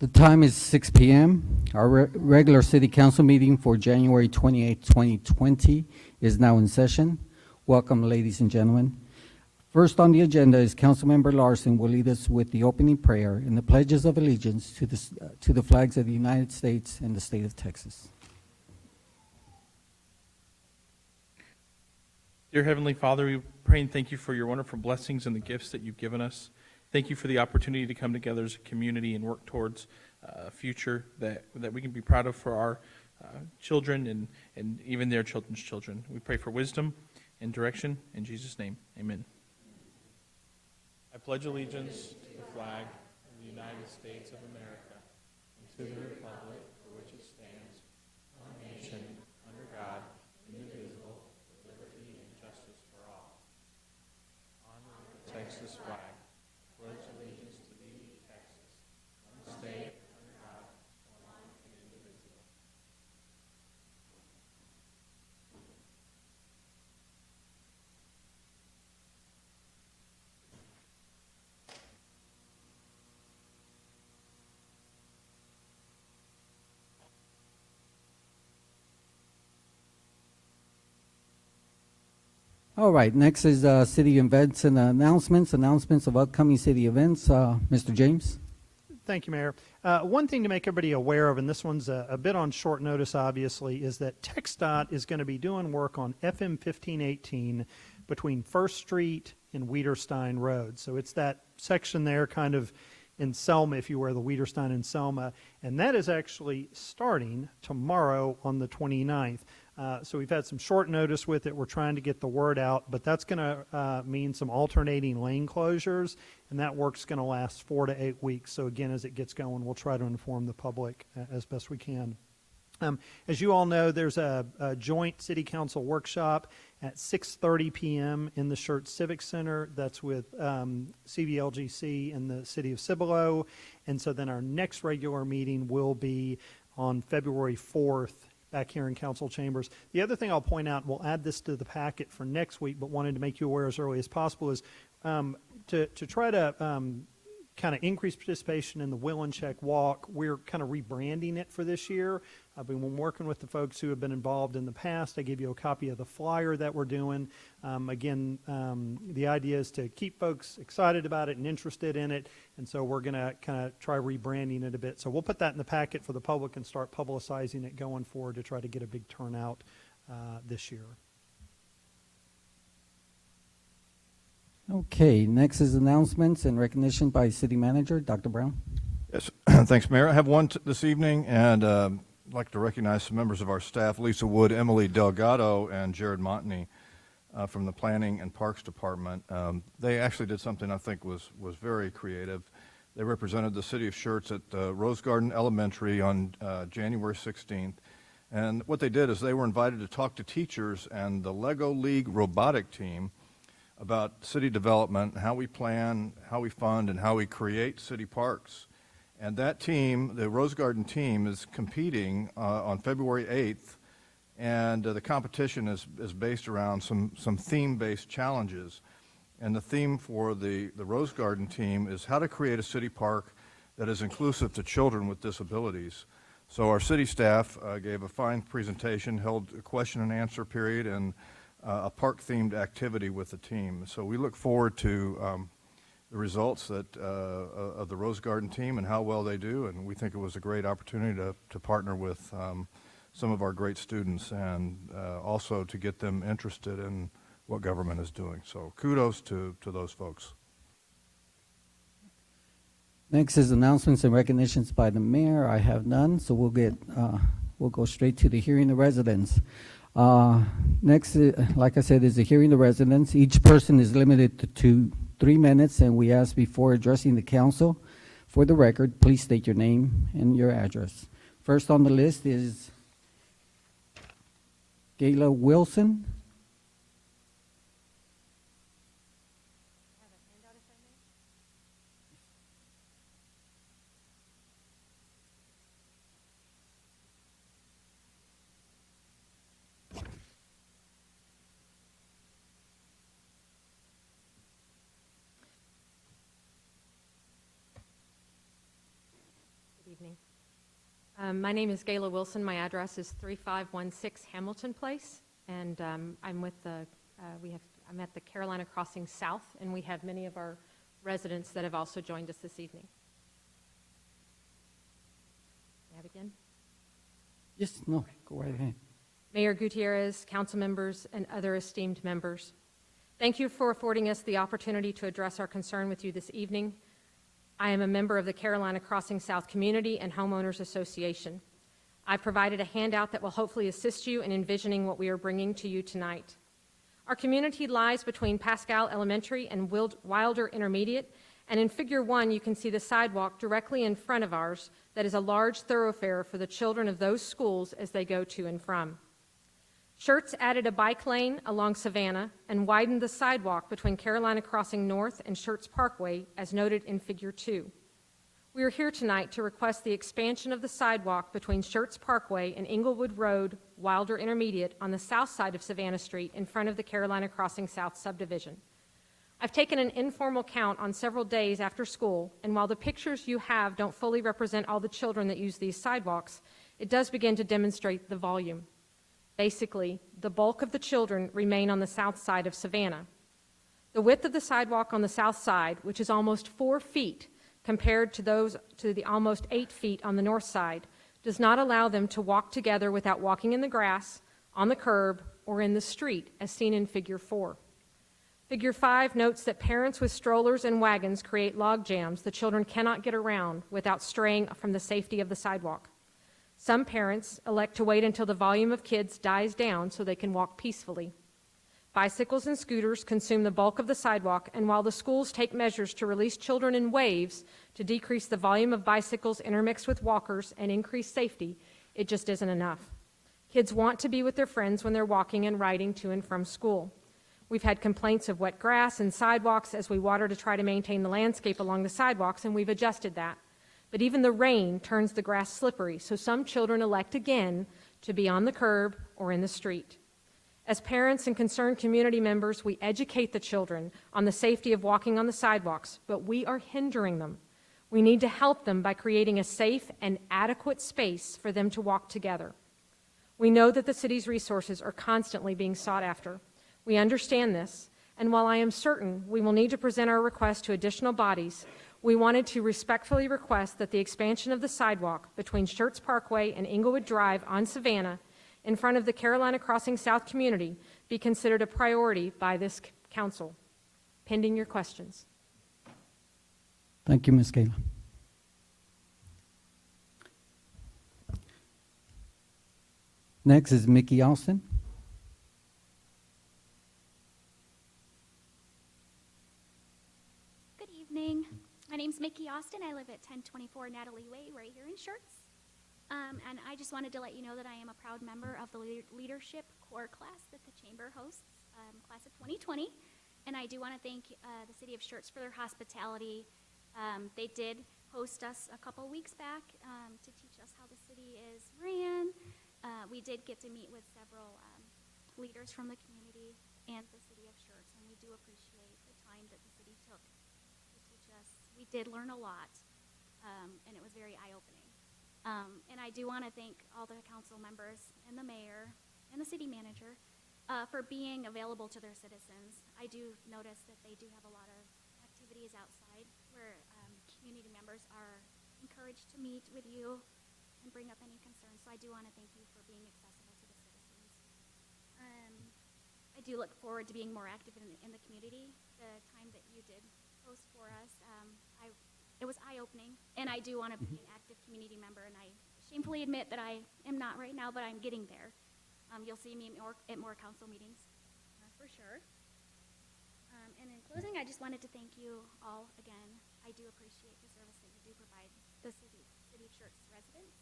The time is 6 p.m. Our regular city council meeting for January 28, 2020 is now in session. Welcome, ladies and gentlemen. First on the agenda is Councilmember Larson will lead us with the opening prayer and the pledges of allegiance to the flags of the United States and the state of Texas. Dear Heavenly Father, we pray and thank you for your wonderful blessings and the gifts that you've given us. Thank you for the opportunity to come together as a community and work towards a future that we can be proud of for our children and even their children's children. We pray for wisdom and direction. In Jesus' name, amen. I pledge allegiance to the flag of the United States of America and to the republic for which it stands, one nation, under God, indivisible, with liberty and justice for all. Honor the Texas flag. Pledge allegiance to thee, Texas, one state, under God, one and indivisible. All right, next is city events and announcements of upcoming city events. Mr. James? Thank you, Mayor. One thing to make everybody aware of, and this one's a bit on short notice, obviously, is that TxDOT is going to be doing work on FM 1518 between First Street and Wiederstein Road. So it's that section there kind of in Selma, if you were the Wiederstein in Selma, and that is actually starting tomorrow on the 29th. So we've had some short notice with it. We're trying to get the word out, but that's going to mean some alternating lane closures, and that work's going to last 4 to 8 weeks. So again, as it gets going, we'll try to inform the public as best we can. As you all know, there's a joint city council workshop at 6:30 p.m. in the Schertz Civic Center. That's with CVLGC and the city of Cibolo. And so then our next regular meeting will be on February 4th back here in council chambers. The other thing I'll point out, we'll add this to the packet for next week, but wanted to make you aware as early as possible, is to try to kind of increase participation in the Will and Check Walk. We're kind of rebranding it for this year. I've been working with the folks who have been involved in the past. I gave you a copy of the flyer that we're doing. The idea is to keep folks excited about it and interested in it, and so we're going to kind of try rebranding it a bit. So we'll put that in the packet for the public and start publicizing it going forward to try to get a big turnout this year. Okay, next is announcements and recognition by City Manager, Dr. Brown. Yes, thanks, Mayor. I have one this evening, and I'd like to recognize some members of our staff, Lisa Wood, Emily Delgado, and Jared Montney from the Planning and Parks Department. They actually did something I think was very creative. They represented the city of Schertz at Rose Garden Elementary on January 16th. And what they did is they were invited to talk to teachers and the Lego League robotic team about city development, how we plan, how we fund, and how we create city parks. And that team, the Rose Garden team, is competing on February 8th, and the competition is based around some theme-based challenges. And the theme for the Rose Garden team is how to create a city park that is inclusive to children with disabilities. So our city staff gave a fine presentation, held a question and answer period, and a park-themed activity with the team. So we look forward to the results of the Rose Garden team and how well they do, and we think it was a great opportunity to partner with some of our great students and also to get them interested in what government is doing. So kudos to those folks. Next is announcements and recognitions by the mayor. I have none, so we'll go straight to the hearing the residents. Next, like I said, is the hearing the residents. Each person is limited to 3 minutes, and we ask before addressing the council, for the record, please state your name and your address. First on the list is Gayla Wilson. Good evening. My name is Gayla Wilson. My address is 3516 Hamilton Place, and I'm with the, I'm at the Carolina Crossing South, and we have many of our residents that have also joined us this evening. May I begin? Yes, no, go right ahead. Mayor Gutierrez, council members, and other esteemed members, thank you for affording us the opportunity to address our concern with you this evening. I am a member of the Carolina Crossing South Community and Homeowners Association. I've provided a handout that will hopefully assist you in envisioning what we are bringing to you tonight. Our community lies between Pascal Elementary and Wilder Intermediate, and in Figure 1 you can see the sidewalk directly in front of ours that is a large thoroughfare for the children of those schools as they go to and from. Schertz added a bike lane along Savannah and widened the sidewalk between Carolina Crossing North and Schertz Parkway, as noted in Figure 2. We are here tonight to request the expansion of the sidewalk between Schertz Parkway and Englewood Road, Wilder Intermediate, on the south side of Savannah Street in front of the Carolina Crossing South subdivision. I've taken an informal count on several days after school, and while the pictures you have don't fully represent all the children that use these sidewalks, it does begin to demonstrate the volume. Basically, the bulk of the children remain on the south side of Savannah. The width of the sidewalk on the south side, which is almost 4 feet compared to the almost 8 feet on the north side, does not allow them to walk together without walking in the grass, on the curb, or in the street, as seen in Figure 4. Figure 5 notes that parents with strollers and wagons create log jams the children cannot get around without straying from the safety of the sidewalk. Some parents elect to wait until the volume of kids dies down so they can walk peacefully. Bicycles and scooters consume the bulk of the sidewalk, and while the schools take measures to release children in waves to decrease the volume of bicycles intermixed with walkers and increase safety, it just isn't enough. Kids want to be with their friends when they're walking and riding to and from school. We've had complaints of wet grass and sidewalks as we water to try to maintain the landscape along the sidewalks, and we've adjusted that. But even the rain turns the grass slippery, so some children elect again to be on the curb or in the street. As parents and concerned community members, we educate the children on the safety of walking on the sidewalks, but we are hindering them. We need to help them by creating a safe and adequate space for them to walk together. We know that the city's resources are constantly being sought after. We understand this, and while I am certain we will need to present our request to additional bodies, we wanted to respectfully request that the expansion of the sidewalk between Schertz Parkway and Englewood Drive on Savannah in front of the Carolina Crossing South community be considered a priority by this council. Pending your questions. Thank you, Ms. Gayla. Next is Mickey Austin. Good evening. My name's Mickey Austin. I live at 1024 Natalie Way right here in Schertz. And I just wanted to let you know that I am a proud member of the Leadership Core class that the Chamber hosts, class of 2020. And I do want to thank the City of Schertz for their hospitality. They did host us a couple weeks back to teach us how the city is ran. We did get to meet with several leaders from the community and the City of Schertz, and we do appreciate the time that the city took to teach us. We did learn a lot, and it was very eye-opening. And I do want to thank all the council members and the mayor and the city manager for being available to their citizens. I do notice that they do have a lot of activities outside where community members are encouraged to meet with you and bring up any concerns. So I do want to thank you for being accessible to the citizens. I do look forward to being more active in the community. The time that you did host for us, it was eye-opening, and I do want to be an active community member, and I shamefully admit that I am not right now, but I'm getting there. You'll see me at more council meetings, for sure. And in closing, I just wanted to thank you all again. I do appreciate the service that you do provide the city of Schertz residents.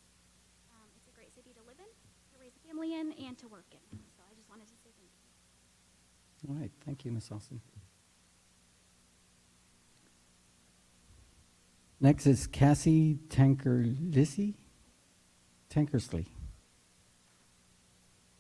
It's a great city to live in, to raise a family in, and to work in. So I just wanted to say thank you. All right, thank you, Ms. Austin. Next is Cassie Tankersley.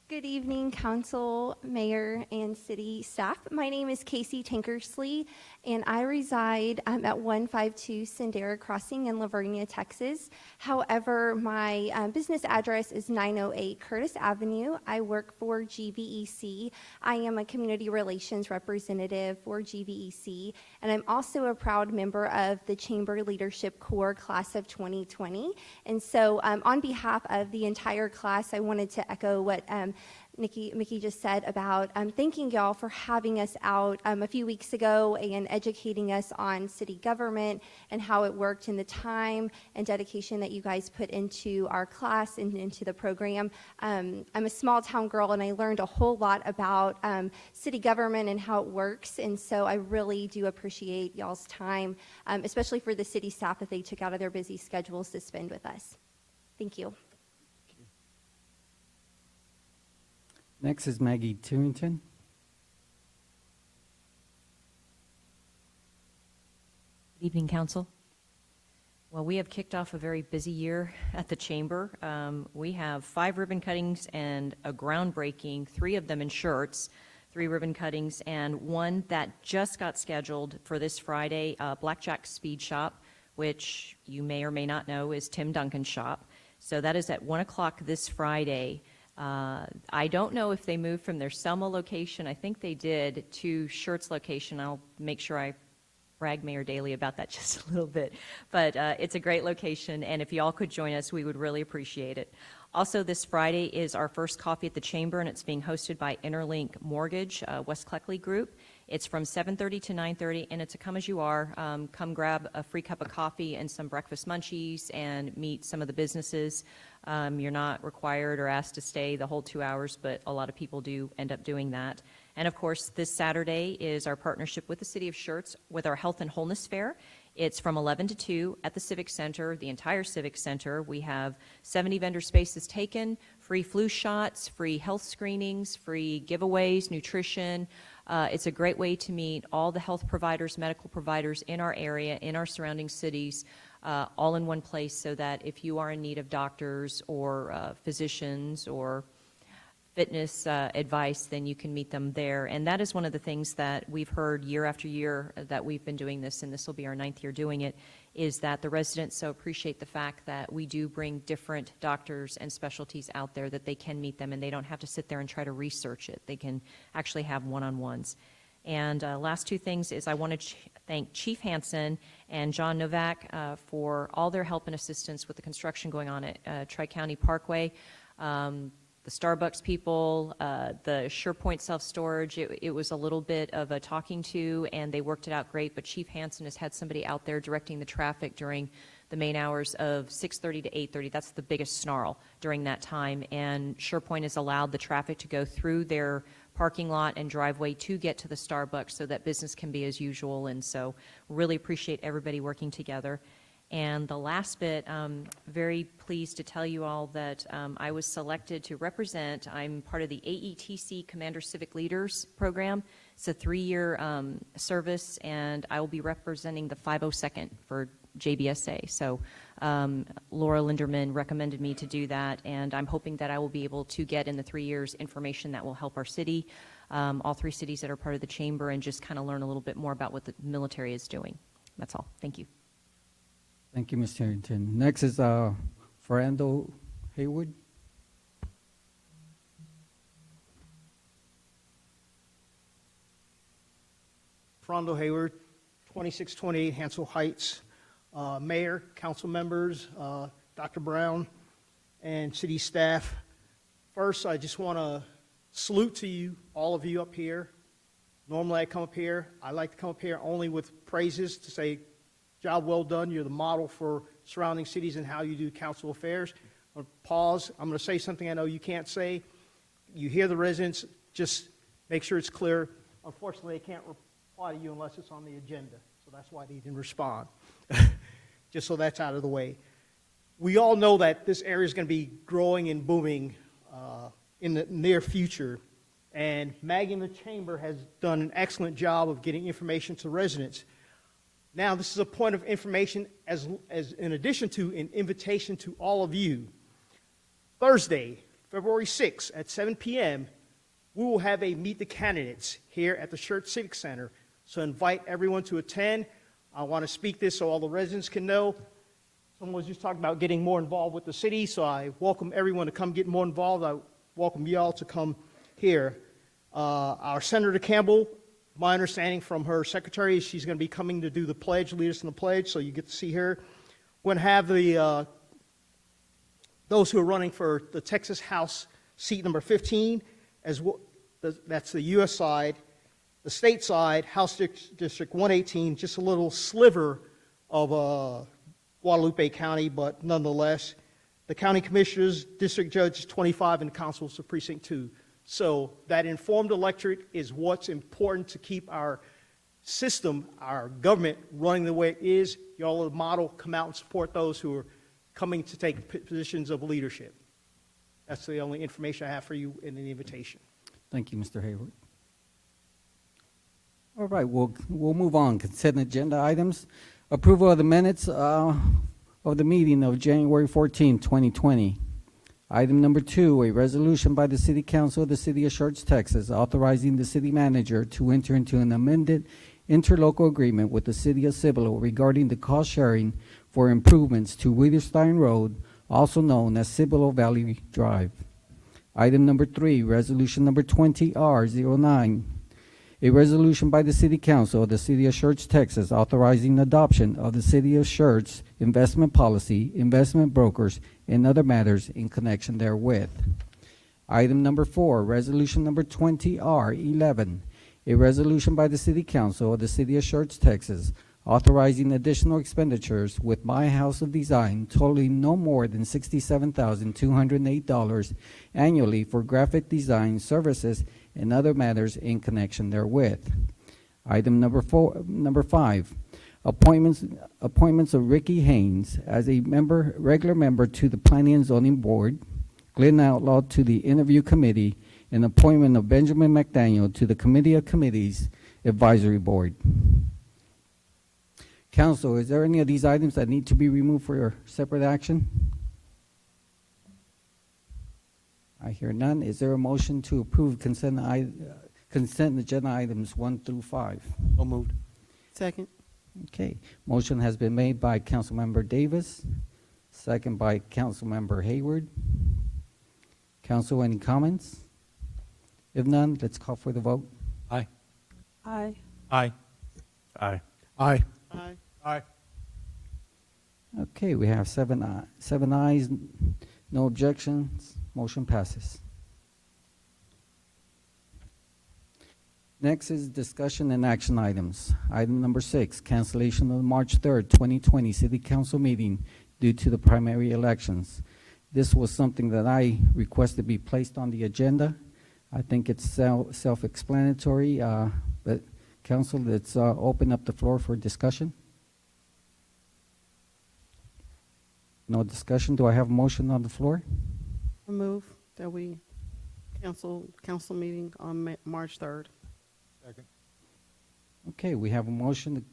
Good evening, council, mayor, and city staff. My name is Casey Tankersley, and I reside at 152 Sendera Crossing in Lavernia, Texas. However, my business address is 908 Curtis Avenue. I work for GVEC. I am a community relations representative for GVEC, and I'm also a proud member of the Chamber Leadership Corps class of 2020. And so on behalf of the entire class, I wanted to echo what Mickey just said about thanking y'all for having us out a few weeks ago and educating us on city government and how it worked, and the time and dedication that you guys put into our class and into the program. I'm a small town girl, and I learned a whole lot about city government and how it works, and so I really do appreciate y'all's time, especially for the city staff that they took out of their busy schedules to spend with us. Thank you. Next is Maggie Turrington. Good evening, Council. Well, we have kicked off a very busy year at the Chamber. We have 5 ribbon cuttings and a groundbreaking, 3 of them in Shirts, 3 ribbon cuttings, and 1 that just got scheduled for this Friday, Blackjack Speed Shop, which you may or may not know is Tim Duncan's shop. So that is at 1 o'clock this Friday. I don't know if they moved from their Selma location. I think they did to Shirts location. I'll make sure I brag Mayor Daley about that just a little bit. But it's a great location, and if y'all could join us, we would really appreciate it. Also, this Friday is our first coffee at the Chamber, and it's being hosted by Interlink Mortgage, West Cleckley Group. It's from 7:30 to 9:30, and it's a come as you are. Come grab a free cup of coffee and some breakfast munchies and meet some of the businesses. You're not required or asked to stay the whole 2 hours, but a lot of people do end up doing that. And of course, this Saturday is our partnership with the City of Shirts with our Health and Wholeness Fair. It's from 11 to 2 at the Civic Center, the entire Civic Center. We have 70 vendor spaces taken, free flu shots, free health screenings, free giveaways, nutrition. It's a great way to meet all the health providers, medical providers in our area, in our surrounding cities, all in one place, so that if you are in need of doctors or physicians or fitness advice, then you can meet them there. And that is one of the things that we've heard year after year that we've been doing this, and this will be our 9th year doing it, is that the residents so appreciate the fact that we do bring different doctors and specialties out there, that they can meet them and they don't have to sit there and try to research it. They can actually have one-on-ones. And last 2 things is I want to thank Chief Hansen and John Novak for all their help and assistance with the construction going on at Tri-County Parkway. The Starbucks people, the SurePoint self-storage, it was a little bit of a talking to, and they worked it out great, but Chief Hansen has had somebody out there directing the traffic during the main hours of 6:30 to 8:30. That's the biggest snarl during that time, and SurePoint has allowed the traffic to go through their parking lot and driveway to get to the Starbucks so that business can be as usual, and so really appreciate everybody working together. And the last bit, very pleased to tell you all that I was selected to represent. I'm part of the AETC Commander Civic Leaders Program. It's a 3-year service, and I will be representing the 502nd for JBSA. So Laura Linderman recommended me to do that, and I'm hoping that I will be able to get in the 3 years information that will help our city, all 3 cities that are part of the Chamber, and just kind of learn a little bit more about what the military is doing. That's all. Thank you. Thank you, Ms. Harrington. Next is Fernando Hayward. Frondo Hayward, 2628 Hansel Heights. Mayor, council members, Dr. Brown, and city staff. First, I just want to salute to you, all of you up here. Normally I come up here, I like to come up here only with praises to say, job well done. You're the model for surrounding cities and how you do council affairs. I'm going to pause. I'm going to say something I know you can't say. You hear the residents, just make sure it's clear. Unfortunately, they can't reply to you unless it's on the agenda, so that's why they didn't respond. Just so that's out of the way. We all know that this area is going to be growing and booming in the near future, and Maggie in the Chamber has done an excellent job of getting information to residents. Now, this is a point of information as in addition to an invitation to all of you. Thursday, February 6th at 7 p.m., we will have a Meet the Candidates here at the Schertz Civic Center. So invite everyone to attend. I want to speak this so all the residents can know. Someone was just talking about getting more involved with the city, so I welcome everyone to come get more involved. I welcome you all to come here. Our Senator Campbell, my understanding from her secretary is she's going to be coming to do the pledge, lead us in the pledge, so you get to see her. We're going to have those who are running for the Texas House seat number 15, as well, that's the U.S. side. The state side, House District 118, just a little sliver of Guadalupe County, but nonetheless, the county commissioners, district judges 25, and the councils of precinct 2. So that informed electorate is what's important to keep our system, our government running the way it is. Y'all are the model. Come out and support those who are coming to take positions of leadership. That's the only information I have for you in the invitation. Thank you, Mr. Hayward. All right, we'll move on. Consent agenda items. Approval of the minutes of the meeting of January 14, 2020. Item number 2, a resolution by the City Council of the City of Schertz, Texas, authorizing the city manager to enter into an amended interlocal agreement with the City of Cibolo regarding the cost sharing for improvements to Wiederstein Road, also known as Cibolo Valley Drive. Item number 3, resolution number 20R09, a resolution by the City Council of the City of Schertz, Texas, authorizing adoption of the City of Schertz investment policy, investment brokers, and other matters in connection therewith. Item number 4, resolution number 20R11, a resolution by the City Council of the City of Schertz, Texas, authorizing additional expenditures with My House of Design totaling no more than $67,208 annually for graphic design services and other matters in connection therewith. Item number 5, appointments of Ricky Haynes as a regular member to the Planning and Zoning Board, Glenn Outlaw to the Interview Committee, and appointment of Benjamin McDaniel to the Committee of Committees Advisory Board. Council, is there any of these items that need to be removed for separate action? I hear none. Is there a motion to approve consent agenda items 1 through 5? So moved. Second. Okay. Motion has been made by Councilmember Davis, second by Councilmember Hayward. Council, any comments? If none, let's call for the vote. Aye. Aye. Aye. Aye. Aye. Aye. Aye. Okay, we have seven ayes, no objections. Motion passes. Next is discussion and action items. Item number 6, cancellation of the March 3rd, 2020 City Council meeting due to the primary elections. This was something that I requested be placed on the agenda. I think it's self-explanatory, but Council, let's open up the floor for discussion. No discussion. Do I have a motion on the floor? I move that we cancel council meeting on March 3rd. Second. Okay, we have a motion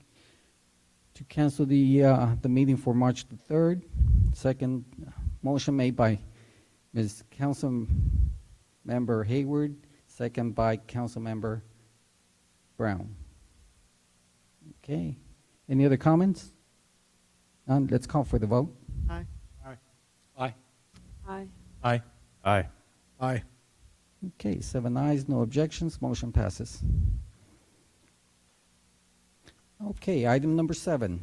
to cancel the meeting for March the 3rd. Second motion made by Ms. Councilmember Hayward, second by Councilmember Brown. Okay. Any other comments? None. Let's call for the vote. Aye. Aye. Aye. Aye. Aye. Aye. Aye. Okay, 7 ayes, no objections, motion passes. Okay, item number 7.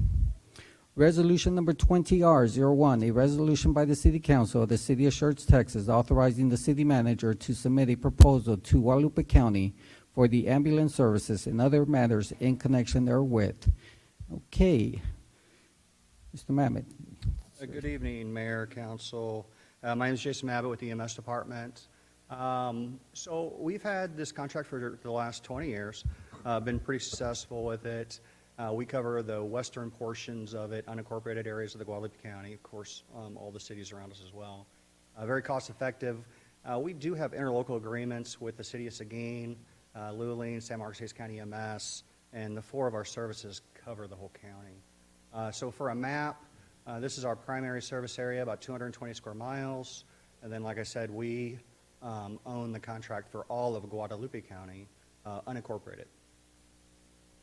Resolution number 20R01, a resolution by the City Council of the City of Schertz, Texas, authorizing the city manager to submit a proposal to Guadalupe County for the ambulance services and other matters in connection therewith. Okay. Mr. Mamet. Good evening, Mayor, Council. My name is Jason Mabbott with the EMS Department. So we've had this contract for the last 20 years, been pretty successful with it. We cover the western portions of it, unincorporated areas of the Guadalupe County, of course, all the cities around us as well. Very cost effective. We do have interlocal agreements with the City of Seguin, Luling, San Marcos Heights County EMS, and the 4 of our services cover the whole county. So for a map, this is our primary service area, about 220 square miles. And then, like I said, we own the contract for all of Guadalupe County, unincorporated.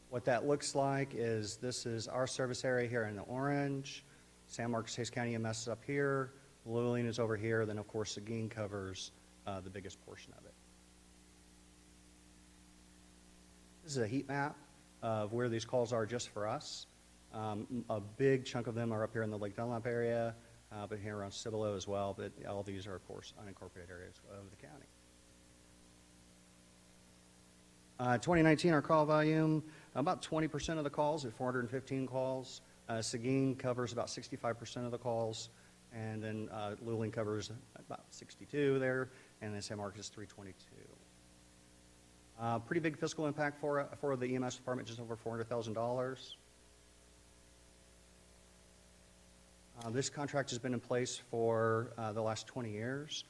What that looks like is this is our service area here in the orange. San Marcos Hays County EMS is up here. Luling is over here. Then, of course, Seguin covers the biggest portion of it. This is a heat map of where these calls are just for us. A big chunk of them are up here in the Lake Dunlap area, but here around Cibolo as well. But all these are, of course, unincorporated areas of the county. 2019, our call volume, about 20% of the calls at 415 calls. Seguin covers about 65% of the calls, and then Luling covers about 62 there, and then San Marcos is 322. Pretty big fiscal impact for the EMS department, just over $400,000. This contract has been in place for the last 20 years.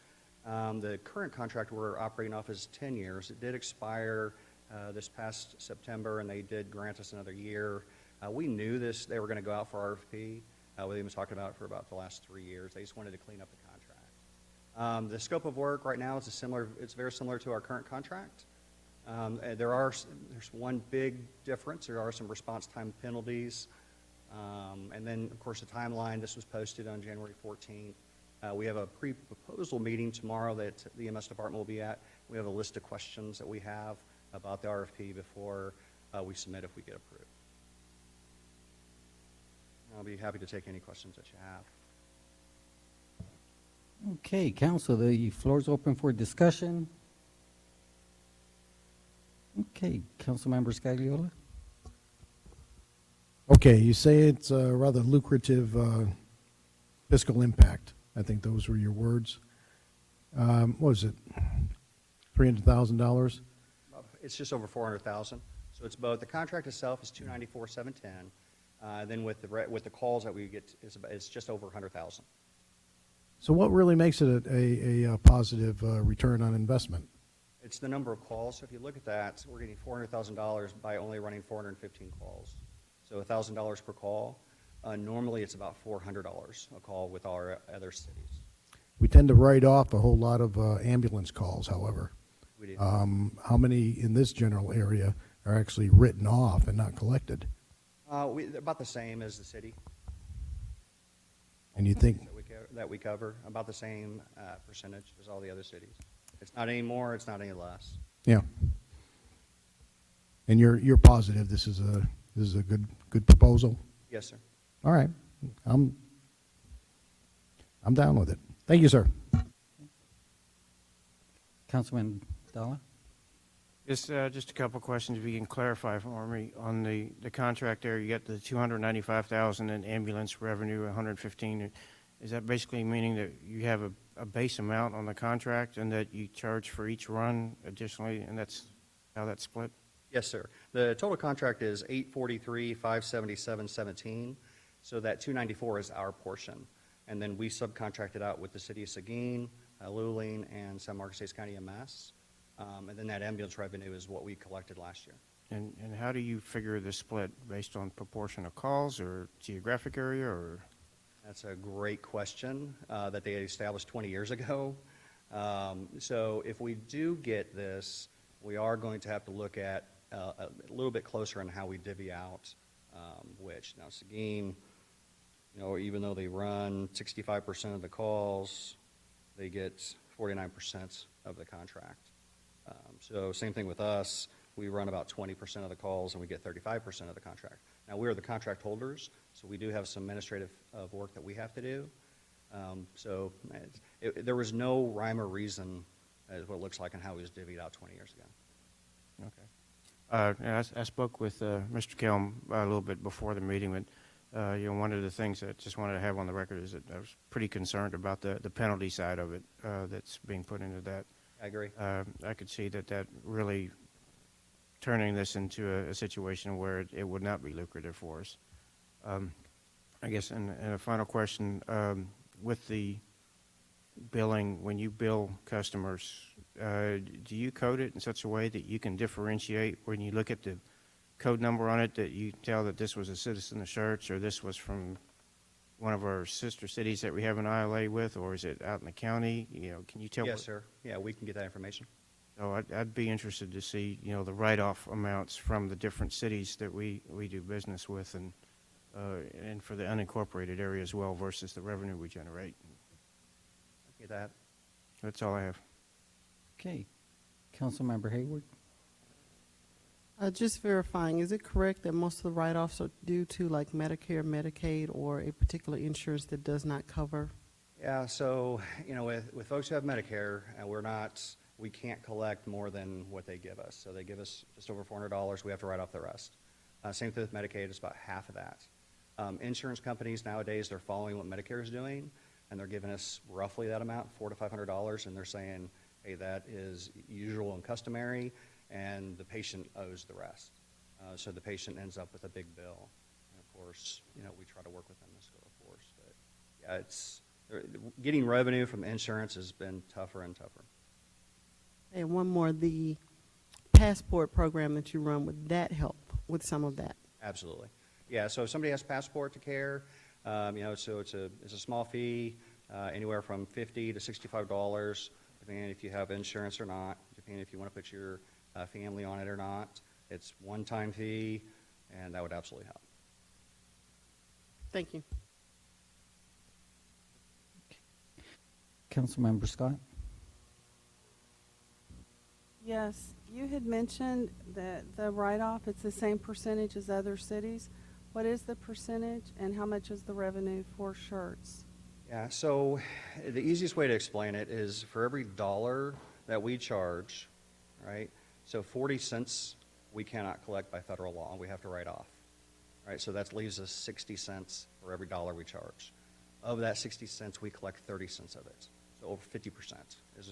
The current contract we're operating off is 10 years. It did expire this past September, and they did grant us another year. We knew they were going to go out for RFP. We've been talking about it for about the last 3 years. They just wanted to clean up the contract. The scope of work right now is it's very similar to our current contract. There's one big difference. There are some response time penalties. And then, of course, the timeline. This was posted on January 14th. We have a pre-proposal meeting tomorrow that the EMS department will be at. We have a list of questions that we have about the RFP before we submit if we get approved. I'll be happy to take any questions that you have. Okay, council, the floor is open for discussion. Okay, Councilmember Scagliola. Okay, you say it's a rather lucrative fiscal impact. I think those were your words. What was it? $300,000? It's just over $400,000. So it's both. The contract itself is $294,710. Then with the calls that we get, it's just over $100,000. So what really makes it a positive return on investment? It's the number of calls. So if you look at that, we're getting $400,000 by only running 415 calls. So $1,000 per call. Normally, it's about $400 a call with our other cities. We tend to write off a whole lot of ambulance calls, however. We do. How many in this general area are actually written off and not collected? About the same as the city. And you think, That we cover, about the same percentage as all the other cities. It's not any more, it's not any less. yeah. And you're positive this is a good proposal? Yes, sir. All right. I'm down with it. Thank you, sir. Councilman Dalla? Just a couple questions, if you can clarify for me. On the contract there, you got the $295,000 in ambulance revenue, 115. Is that basically meaning that you have a base amount on the contract and that you charge for each run additionally, and that's how that's split? Yes, sir. The total contract is $843,577.17. So that $294 is our portion. And then we subcontract it out with the city of Seguin, Luling, and San Marcos Hays County EMS. And then that ambulance revenue is what we collected last year. And how do you figure the split, based on proportion of calls or geographic area, or? That's a great question that they established 20 years ago. So if we do get this, we are going to have to look at a little bit closer on how we divvy out which. Now, Seguin, even though they run 65% of the calls, they get 49% of the contract. So same thing with us. We run about 20% of the calls, and we get 35% of the contract. Now, we are the contract holders, so we do have some administrative work that we have to do. So there was no rhyme or reason as what it looks like and how it was divvied out 20 years ago. Okay. I spoke with Mr. Kelm a little bit before the meeting, but one of the things that I just wanted to have on the record is that I was pretty concerned about the penalty side of it that's being put into that. I agree. I could see that really turning this into a situation where it would not be lucrative for us. I guess, and a final question, with the billing, when you bill customers, do you code it in such a way that you can differentiate when you look at the code number on it, that you tell that this was a Citizen of Church or this was from one of our sister cities that we have an ILA with, or is it out in the county? Can you tell? Yes, sir. Yeah, we can get that information. So I'd be interested to see, the write-off amounts from the different cities that we do business with, and for the unincorporated area as well versus the revenue we generate. Get that. That's all I have. Okay. Councilmember Hayward? Just verifying, is it correct that most of the write-offs are due to like Medicare, Medicaid, or a particular insurance that does not cover? Yeah, so, with folks who have Medicare, we can't collect more than what they give us. So they give us just over $400, we have to write off the rest. Same thing with Medicaid, it's about half of that. Insurance companies nowadays, they're following what Medicare is doing, and they're giving us roughly that amount, $400 to $500, and they're saying, hey, that is usual and customary, and the patient owes the rest. So the patient ends up with a big bill. And of course, we try to work with them as well, of course. But yeah, getting revenue from insurance has been tougher and tougher. And one more, the passport program that you run, would that help with some of that? Absolutely. Yeah, so if somebody has Passport to Care, so it's a small fee, anywhere from $50 to $65, depending if you have insurance or not, depending if you want to put your family on it or not. It's one-time fee, and that would absolutely help. Thank you. Councilmember Scott? Yes, you had mentioned that the write-off, it's the same percentage as other cities. What is the percentage, and how much is the revenue for shirts? Yeah, so the easiest way to explain it is for every dollar that we charge, right, so 40 cents we cannot collect by federal law, and we have to write off. Right, so that leaves us 60 cents for every dollar we charge. Of that 60 cents, we collect 30 cents of it. So over 50%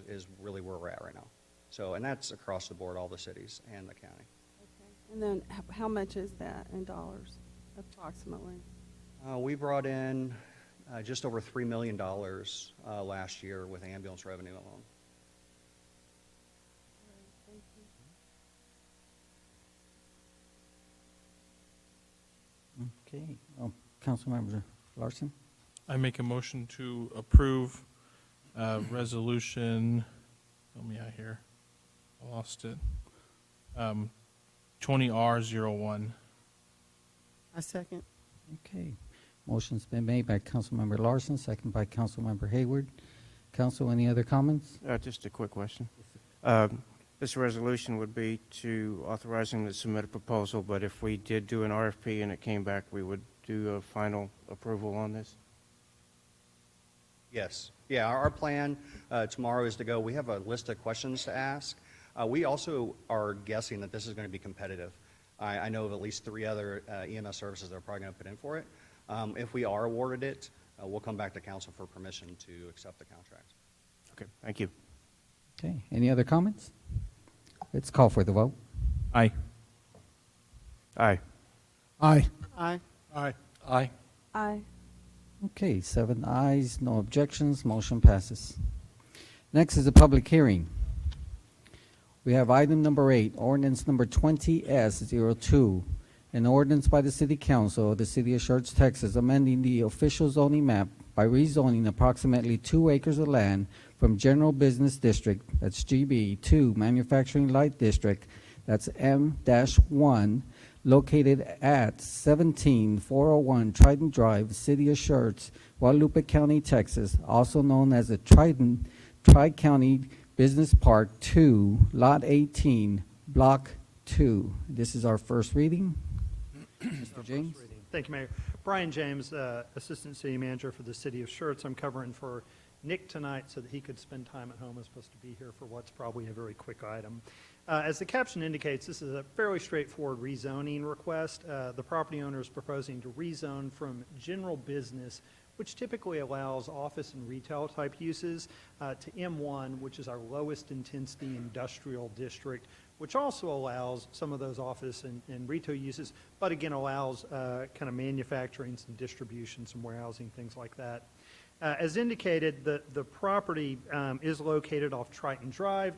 is really where we're at right now. So, and that's across the board, all the cities and the county. Okay. And then how much is that in dollars, approximately? We brought in just over $3 million last year with ambulance revenue alone. Thank you. Okay. Councilmember Larson? I make a motion to approve resolution, help me out here, I lost it, 20R01. A second. Okay. Motion's been made by Councilmember Larson, second by Councilmember Hayward. Council, any other comments? Just a quick question. This resolution would be to authorizing to submit a proposal, but if we did do an RFP and it came back, we would do a final approval on this? Yes. Yeah, our plan tomorrow is to go. We have a list of questions to ask. We also are guessing that this is going to be competitive. I know of at least 3 other EMS services that are probably going to put in for it. If we are awarded it, we'll come back to council for permission to accept the contract. Okay, thank you. Okay. Any other comments? Let's call for the vote. Aye. Aye. Aye. Aye. Aye. Aye. Aye. Okay, 7 ayes, no objections, motion passes. Next is a public hearing. We have item number 8, ordinance number 20S02, an ordinance by the City Council of the City of Schertz, Texas, amending the official zoning map by rezoning approximately 2 acres of land from General Business District, that's GB, to Manufacturing Light District, that's M-1, located at 17401 Trident Drive, City of Schertz, Guadalupe County, Texas, also known as the Tri-County Business Park 2, Lot 18, Block 2. This is our first reading. Mr. James? Thank you, Mayor. Brian James, Assistant City Manager for the City of Schertz. I'm covering for Nick tonight so that he could spend time at home. I'm supposed to be here for what's probably a very quick item. As the caption indicates, this is a fairly straightforward rezoning request. The property owner is proposing to rezone from general business, which typically allows office and retail type uses, to M1, which is our lowest intensity industrial district, which also allows some of those office and retail uses, but again allows kind of manufacturing, some distribution, some warehousing, things like that. As indicated, the property is located off Triton Drive.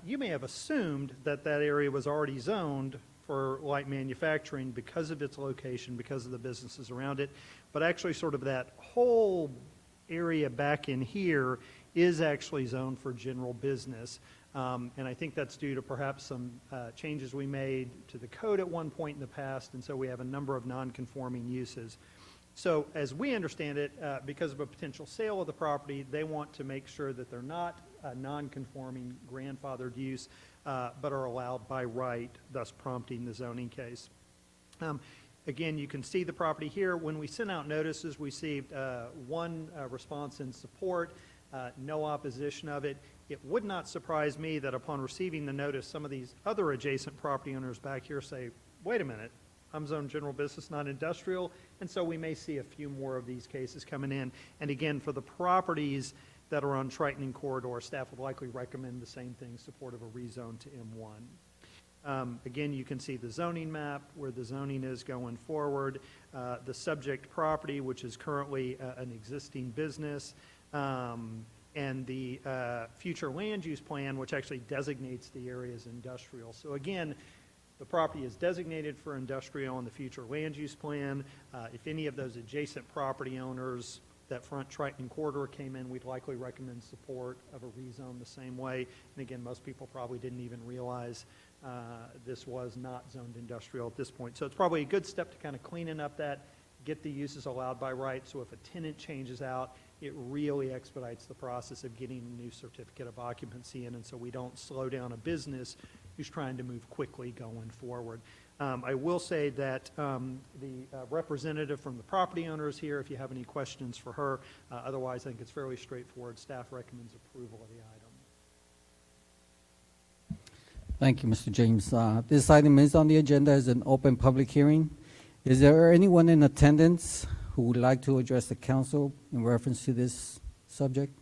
You may have assumed that that area was already zoned for light manufacturing because of its location, because of the businesses around it. but actually sort of that whole area back in here is actually zoned for general business. And I think that's due to perhaps some changes we made to the code at one point in the past, and so we have a number of non-conforming uses. So as we understand it, because of a potential sale of the property, they want to make sure that they're not a non-conforming grandfathered use, but are allowed by right, thus prompting the zoning case. Again, you can see the property here. When we sent out notices, we received one response in support, no opposition of it. It would not surprise me that upon receiving the notice, some of these other adjacent property owners back here say, wait a minute, I'm zoned general business, not industrial, and so we may see a few more of these cases coming in. And again, for the properties that are on Triton and Corridor, staff would likely recommend the same thing, support of a rezone to M1. Again, you can see the zoning map, where the zoning is going forward, the subject property, which is currently an existing business, and the future land use plan, which actually designates the area as industrial. So again, the property is designated for industrial in the future land use plan. If any of those adjacent property owners that front Triton Corridor came in, we'd likely recommend support of a rezone the same way. And again, most people probably didn't even realize this was not zoned industrial at this point. So it's probably a good step to kind of cleaning up that, get the uses allowed by right. So if a tenant changes out, it really expedites the process of getting a new certificate of occupancy in, and so we don't slow down a business who's trying to move quickly going forward. I will say that the representative from the property owner is here if you have any questions for her. Otherwise, I think it's fairly straightforward. Staff recommends approval of the item. Thank you, Mr. James. This item is on the agenda as an open public hearing. Is there anyone in attendance who would like to address the council in reference to this subject?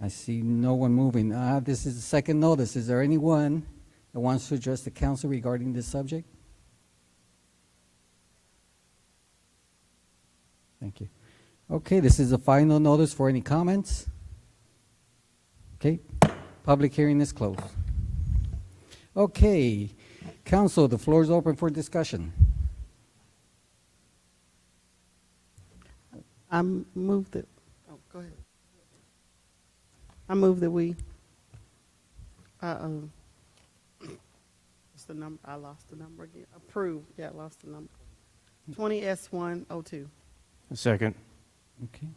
I see no one moving. This is the second notice. Is there anyone that wants to address the council regarding this subject? Thank you. Okay, this is the final notice for any comments. Okay, public hearing is closed. Okay, council, the floor is open for discussion. I move that, oh, go ahead. I move that we, what's the number? I lost the number again. Approve, yeah, I lost the number. 20S102. Second. Okay.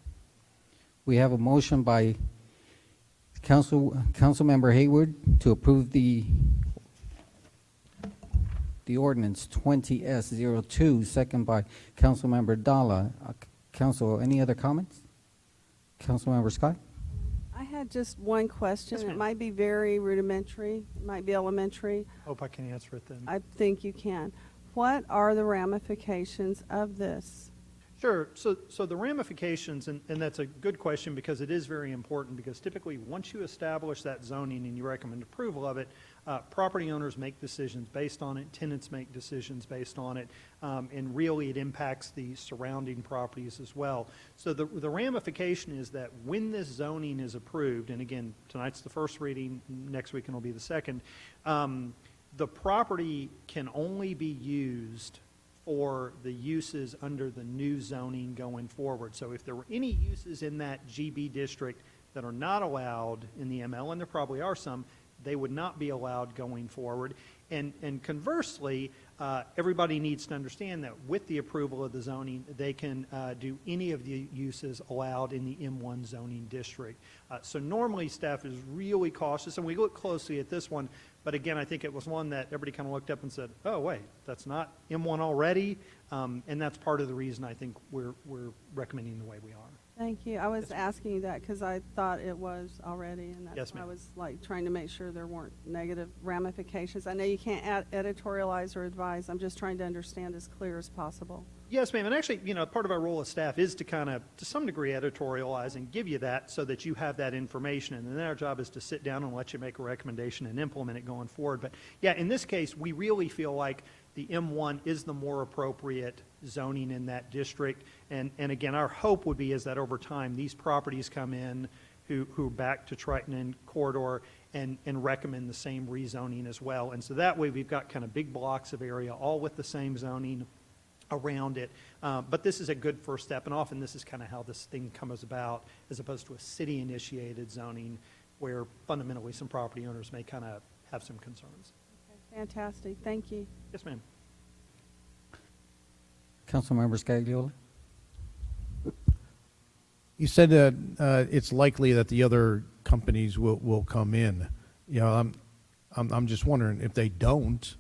We have a motion by Councilmember Hayward to approve the ordinance 20S02, second by Councilmember Dalla. Council, any other comments? Councilmember Scott? I had just one question. Yes, It ma'am. might be very rudimentary, it might be elementary. Hope I can answer it then. I think you can. What are the ramifications of this? Sure. So the ramifications, and that's a good question because it is very important, because typically once you establish that zoning and you recommend approval of it, property owners make decisions based on it, tenants make decisions based on it, and really it impacts the surrounding properties as well. So the ramification is that when this zoning is approved, and again, tonight's the first reading, next weekend will be the second, the property can only be used for the uses under the new zoning going forward. So if there were any uses in that GB district that are not allowed in the ML, and there probably are some, they would not be allowed going forward. And conversely, everybody needs to understand that with the approval of the zoning, they can do any of the uses allowed in the M1 zoning district. So normally staff is really cautious, and we look closely at this one, but again, I think it was one that everybody kind of looked up and said, oh, wait, that's not M1 already, and that's part of the reason I think we're recommending the way we are. Thank you. I was asking you that because I thought it was already, and that's Yes, why I ma'am. was like trying to make sure there weren't negative ramifications. I know you can't editorialize or advise. I'm just trying to understand as clear as possible. Yes, ma'am. And actually, part of our role as staff is to kind of, to some degree, editorialize and give you that so that you have that information. And then our job is to sit down and let you make a recommendation and implement it going forward. But yeah, in this case, we really feel like the M1 is the more appropriate zoning in that district. And again, our hope would be is that over time, these properties come in who back to Triton and Corridor and recommend the same rezoning as well. And so that way, we've got kind of big blocks of area, all with the same zoning around it. But this is a good first step, and often this is kind of how this thing comes about, as opposed to a city-initiated zoning where fundamentally some property owners may kind of have some concerns. Fantastic, thank you. Yes, ma'am. Councilmember Scagliola? You said that it's likely that the other companies will come in. You know, I'm just wondering if they don't.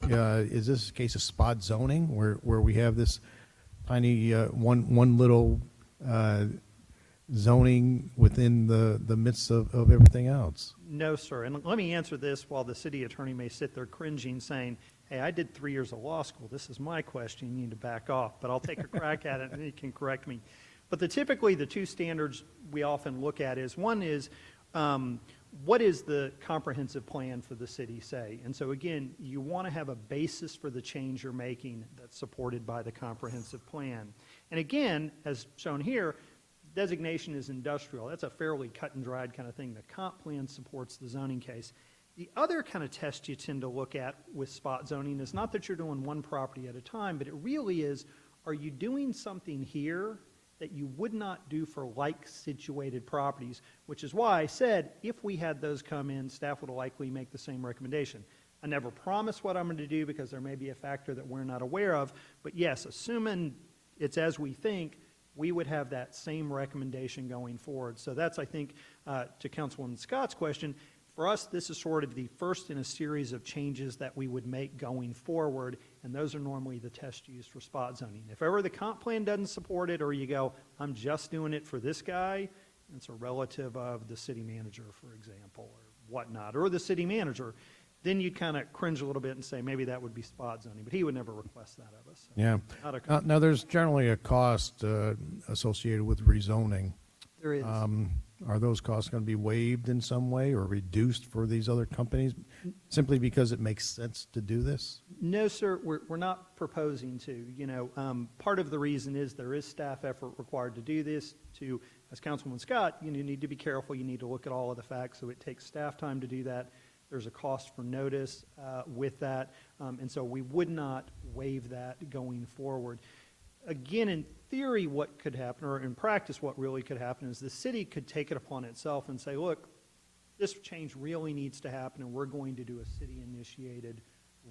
Is this a case of spot zoning where we have this tiny one little zoning within the midst of everything else? No, sir. And let me answer this while the city attorney may sit there cringing, saying, hey, I did 3 years of law school. This is my question. You need to back off. But I'll take a crack at it, and you can correct me. But typically, the two standards we often look at is, one is, what is the comprehensive plan for the city say? And so again, you want to have a basis for the change you're making that's supported by the comprehensive plan. And again, as shown here, designation is industrial. That's a fairly cut and dried kind of thing. The comp plan supports the zoning case. The other kind of test you tend to look at with spot zoning is not that you're doing one property at a time, but it really is, are you doing something here that you would not do for like-situated properties, which is why I said if we had those come in, staff would likely make the same recommendation. I never promise what I'm going to do because there may be a factor that we're not aware of, but yes, assuming it's as we think, we would have that same recommendation going forward. So that's, I think, to Councilwoman Scott's question, for us, this is sort of the first in a series of changes that we would make going forward, and those are normally the tests used for spot zoning. If ever the comp plan doesn't support it, or you go, I'm just doing it for this guy, it's a relative of the city manager, for example, or whatnot, or the city manager, then you'd kind of cringe a little bit and say maybe that would be spot zoning, but he would never request that of us. So Yeah. not a- Now, there's generally a cost associated with rezoning. There is. Are those costs going to be waived in some way or reduced for these other companies simply because it makes sense to do this? No, sir, we're not proposing to. You know, part of the reason is there is staff effort required to do this. To, as Councilwoman Scott, you need to be careful. You need to look at all of the facts, so it takes staff time to do that. There's a cost for notice with that, and so we would not waive that going forward. Again, in theory, what could happen, or in practice, what really could happen is the city could take it upon itself and say, look, this change really needs to happen, and we're going to do a city-initiated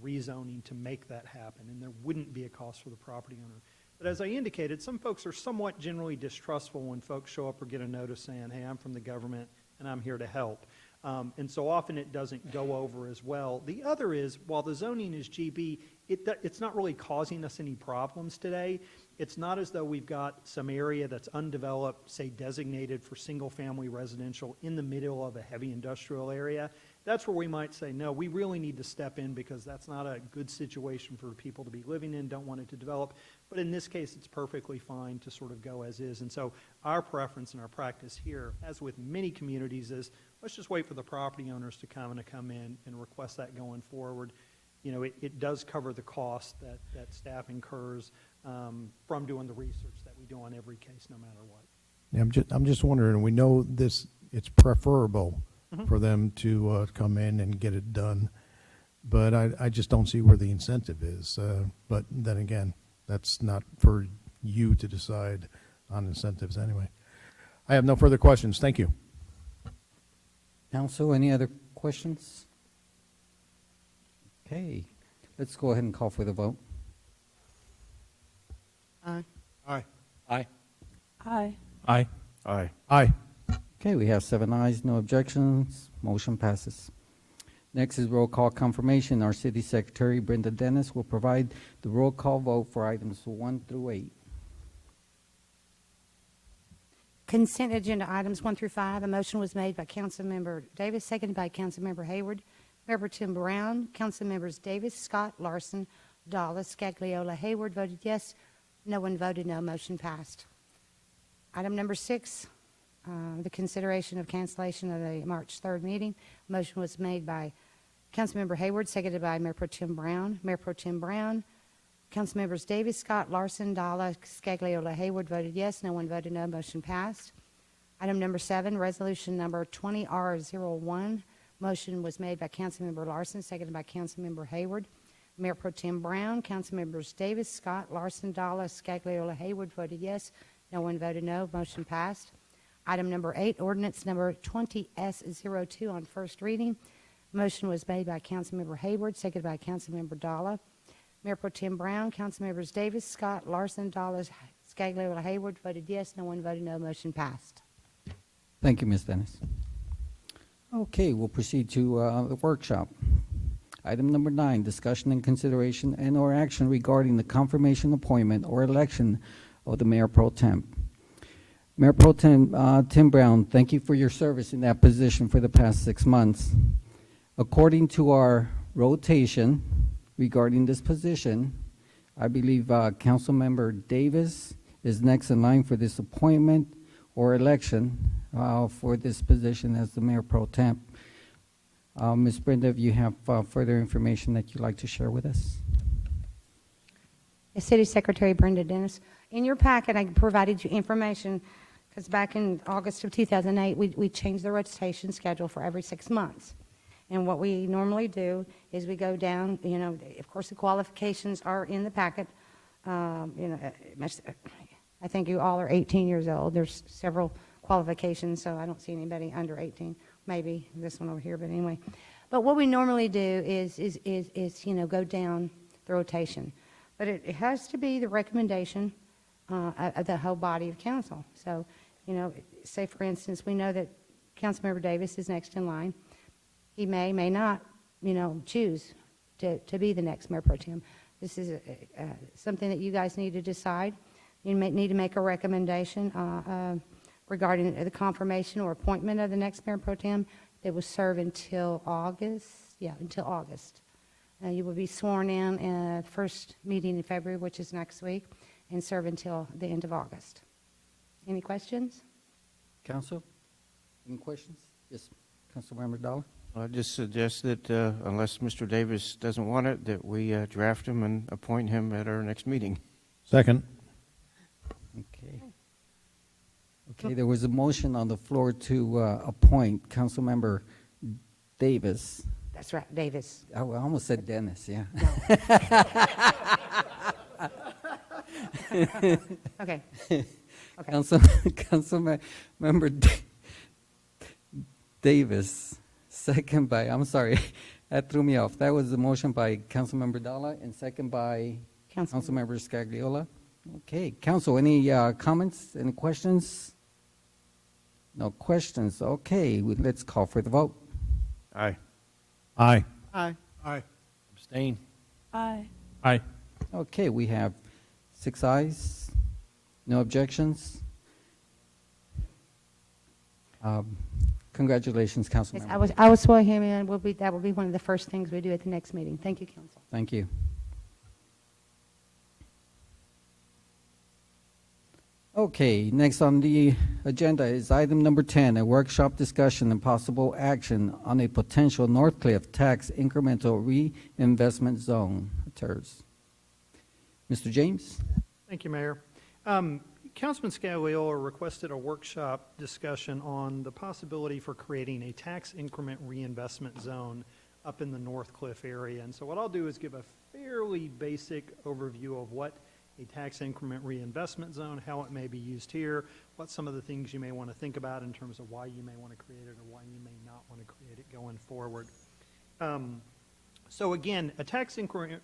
rezoning to make that happen, and there wouldn't be a cost for the property owner. But as I indicated, some folks are somewhat generally distrustful when folks show up or get a notice saying, hey, I'm from the government, and I'm here to help. And so often it doesn't go over as well. The other is, while the zoning is GB, it's not really causing us any problems today. It's not as though we've got some area that's undeveloped, say designated for single-family residential in the middle of a heavy industrial area. That's where we might say, no, we really need to step in because that's not a good situation for people to be living in, don't want it to develop. But in this case, it's perfectly fine to sort of go as is. And so our preference and our practice here, as with many communities, is let's just wait for the property owners to come in and request that going forward. You know, it does cover the cost that staff incurs from doing the research that we do on every case, no matter what. Yeah, I'm just wondering, we know this, it's preferable for them to come in and get it done, but I just don't see where the incentive is. But then again, that's not for you to decide on incentives anyway. I have no further questions. Thank you. Council, any other questions? Okay, let's go ahead and call for the vote. Aye. Aye. Aye. Aye. Aye. Aye. Aye. Okay, we have 7 ayes, no objections, motion passes. Next is roll call confirmation. Our City Secretary, Brenda Dennis, will provide the roll call vote for items 1 through 8. Consent agenda items 1 through 5. A motion was made by Councilmember Davis, seconded by Councilmember Hayward. Mayor Pro Tem Brown, Councilmembers Davis, Scott, Larson, Dawes, Scagliola, Hayward voted yes. No one voted no. Motion passed. Item number 6, the consideration of cancellation of the March 3rd meeting. Motion was made by Councilmember Hayward, seconded by Mayor Pro Tem Brown. Mayor Pro Tem Brown, Councilmembers Davis, Scott, Larson, Dawes, Scagliola, Hayward voted yes. No one voted no. Motion passed. Item number 7, resolution number 20R01. Motion was made by Councilmember Larson, seconded by Councilmember Hayward. Mayor Pro Tem Brown, Councilmembers Davis, Scott, Larson, Dalla, Scagliola, Hayward voted yes. No one voted no. Motion passed. Item number 8, ordinance number 20S02 on first reading. Motion was made by Councilmember Hayward, seconded by Councilmember Dalla. Mayor Pro Tem Brown, Councilmembers Davis, Scott, Larson, Dalla, Scagliola, Hayward voted yes. No one voted no. Motion passed. Thank you, Ms. Dennis. Okay, we'll proceed to the workshop. Item number 9, discussion and consideration and/or action regarding the confirmation, appointment, or election of the Mayor Pro Tem. Mayor Pro Tem Tim Brown, thank you for your service in that position for the past 6 months. According to our rotation regarding this position, I believe Councilmember Davis is next in line for this appointment or election for this position as the Mayor Pro Tem. Ms. Brenda, if you have further information that you'd like to share with us. City Secretary Brenda Dennis. In your packet, I provided you information because back in August of 2008, we changed the rotation schedule for every 6 months. And what we normally do is we go down, you know, of course, the qualifications are in the packet. I think you all are 18 years old. There's several qualifications, so I don't see anybody under 18. Maybe this one over here, but anyway. But what we normally do is go down the rotation. But it has to be the recommendation of the whole body of council. So, say for instance, we know that Councilmember Davis is next in line. He may not, choose to be the next Mayor Pro Tem. This is something that you guys need to decide. You may need to make a recommendation regarding the confirmation or appointment of the next Mayor Pro Tem. They will serve until August. Yeah, until August. You will be sworn in at the first meeting in February, which is next week, and serve until the end of August. Any questions? Council, any questions? Yes, Councilmember Dollar. I just suggest that unless Mr. Davis doesn't want it, that we draft him and appoint him at our next meeting. Second. Okay, there was a motion on the floor to appoint Councilmember Davis. That's right, Davis. I almost said Dennis, yeah. Okay. Councilmember Davis, second by, I'm sorry, that threw me off. That was the motion by Councilmember Dalla and second by Councilmember Scagliola. Okay, Council, any comments, any questions? No questions. Okay, let's call for the vote. Aye. Aye. Aye. Aye. Abstain. Aye. Aye. Okay, we have 6 ayes, no objections. Congratulations, Yes, Councilmember. I will swear him in. That will be one of the first things we do at the next meeting. Thank you, Council. Thank you. Okay, next on the agenda is item number 10, a workshop discussion and possible action on a potential Northcliffe tax incremental reinvestment zone. TERS. Mr. James? Thank you, Mayor. Councilman Scagliola requested a workshop discussion on the possibility for creating a tax increment reinvestment zone up in the Northcliffe area. And so what I'll do is give a fairly basic overview of what a tax increment reinvestment zone, how it may be used here, what some of the things you may want to think about in terms of why you may want to create it or why you may not want to create it going forward. So again, a tax increment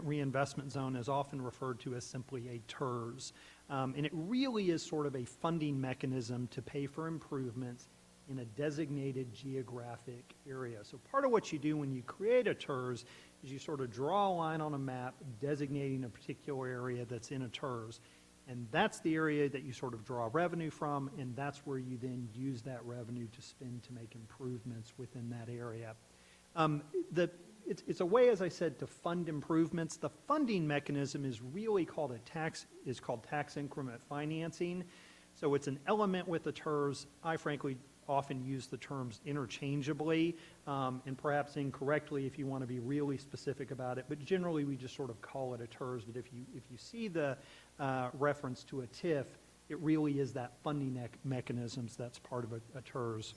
reinvestment zone is often referred to as simply a TERS. And it really is sort of a funding mechanism to pay for improvements in a designated geographic area. So part of what you do when you create a TERS is you sort of draw a line on a map designating a particular area that's in a TERS. And that's the area that you sort of draw revenue from, and that's where you then use that revenue to spend to make improvements within that area. It's a way, as I said, to fund improvements. The funding mechanism is really called tax increment financing. So it's an element with the TERS. I frankly often use the terms interchangeably, and perhaps incorrectly if you want to be really specific about it. But generally, we just sort of call it a TERS. But if you see the reference to a TIF, it really is that funding mechanisms that's part of a TERS.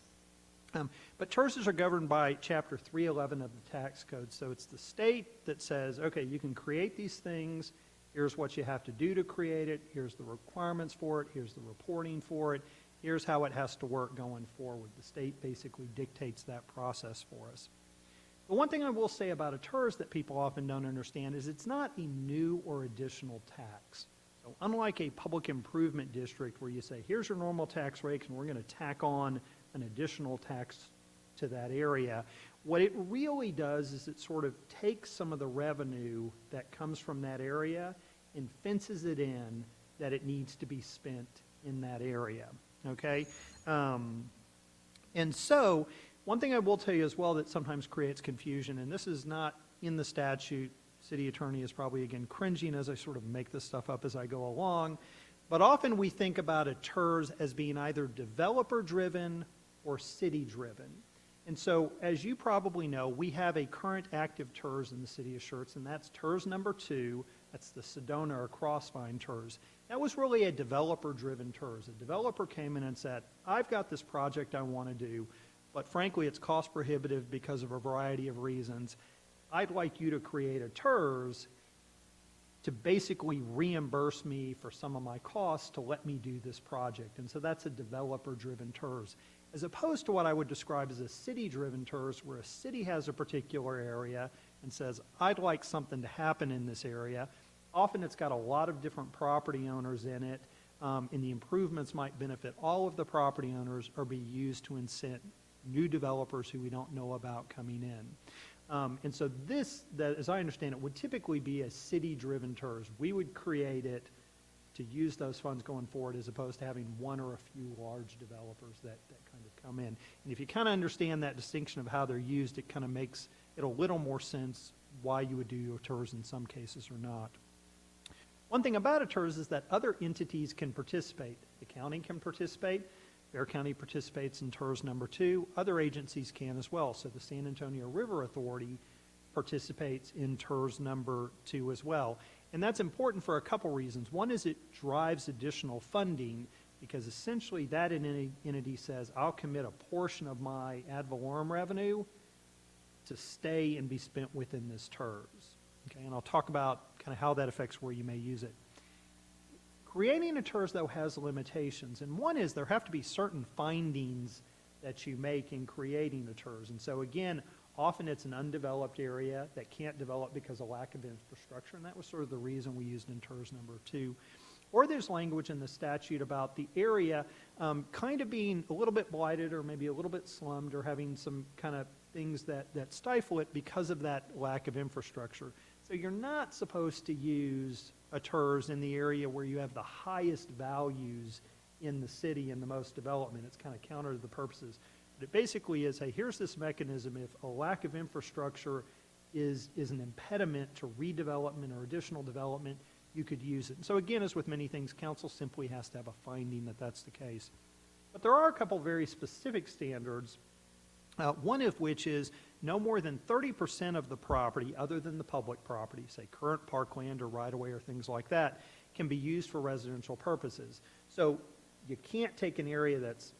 But TERSs are governed by Chapter 311 of the tax code. So it's the state that says, okay, you can create these things. Here's what you have to do to create it. Here's the requirements for it. Here's the reporting for it. Here's how it has to work going forward. The state basically dictates that process for us. The one thing I will say about a TERS that people often don't understand is it's not a new or additional tax. So unlike a public improvement district where you say, here's your normal tax rate and we're going to tack on an additional tax to that area, what it really does is it sort of takes some of the revenue that comes from that area and fences it in that it needs to be spent in that area, okay? And so one thing I will tell you as well that sometimes creates confusion, and this is not in the statute, city attorney is probably again cringing as I sort of make this stuff up as I go along, but often we think about a TERS as being either developer-driven or city-driven. And so, as you probably know, we have a current active TERS in the city of Schertz, and that's TERS number 2. That's the Sedona or Crossvine TERS. That was really a developer-driven TERS. A developer came in and said, I've got this project I want to do, but frankly, it's cost prohibitive because of a variety of reasons. I'd like you to create a TERS to basically reimburse me for some of my costs to let me do this project. And so that's a developer-driven TERS, as opposed to what I would describe as a city-driven TERS, where a city has a particular area and says, I'd like something to happen in this area. Often it's got a lot of different property owners in it, and the improvements might benefit all of the property owners or be used to incent new developers who we don't know about coming in. And so this, as I understand it, would typically be a city-driven TERS. We would create it to use those funds going forward as opposed to having one or a few large developers that kind of come in. And if you kind of understand that distinction of how they're used, it kind of makes it a little more sense why you would do your TERS in some cases or not. One thing about a TERS is that other entities can participate. The county can participate. Bear County participates in TERS number 2. Other agencies can as well. So the San Antonio River Authority participates in TERS number 2 as well. And that's important for a couple reasons. One is it drives additional funding because essentially that entity says, I'll commit a portion of my ad valorem revenue to stay and be spent within this TERS. Okay, and I'll talk about kind of how that affects where you may use it. Creating a TERS, though, has limitations, and one is there have to be certain findings that you make in creating the TERS. And so again, often it's an undeveloped area that can't develop because of lack of infrastructure, and that was sort of the reason we used in TERS number 2. Or there's language in the statute about the area kind of being a little bit blighted or maybe a little bit slummed or having some kind of things that stifle it because of that lack of infrastructure. So you're not supposed to use a TERS in the area where you have the highest values in the city and the most development. It's kind of counter to the purposes. But it basically is, hey, here's this mechanism. If a lack of infrastructure is an impediment to redevelopment or additional development, you could use it. And so again, as with many things, council simply has to have a finding that that's the case. But there are a couple very specific standards, one of which is no more than 30% of the property other than the public property, say current parkland or right-of-way or things like that, can be used for residential purposes. So you can't take an area that's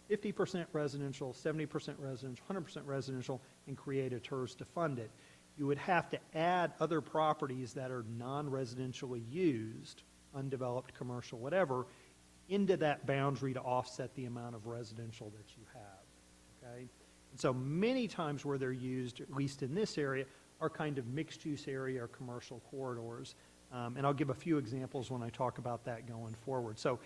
50% residential, 70% residential, 100% residential, and create a TERS to fund it. You would have to add other properties that are non-residentially used, undeveloped, commercial, whatever, into that boundary to offset the amount of residential that you have, okay? And so many times where they're used, at least in this area, are kind of mixed-use area or commercial corridors. And I'll give a few examples when I talk about that going forward. So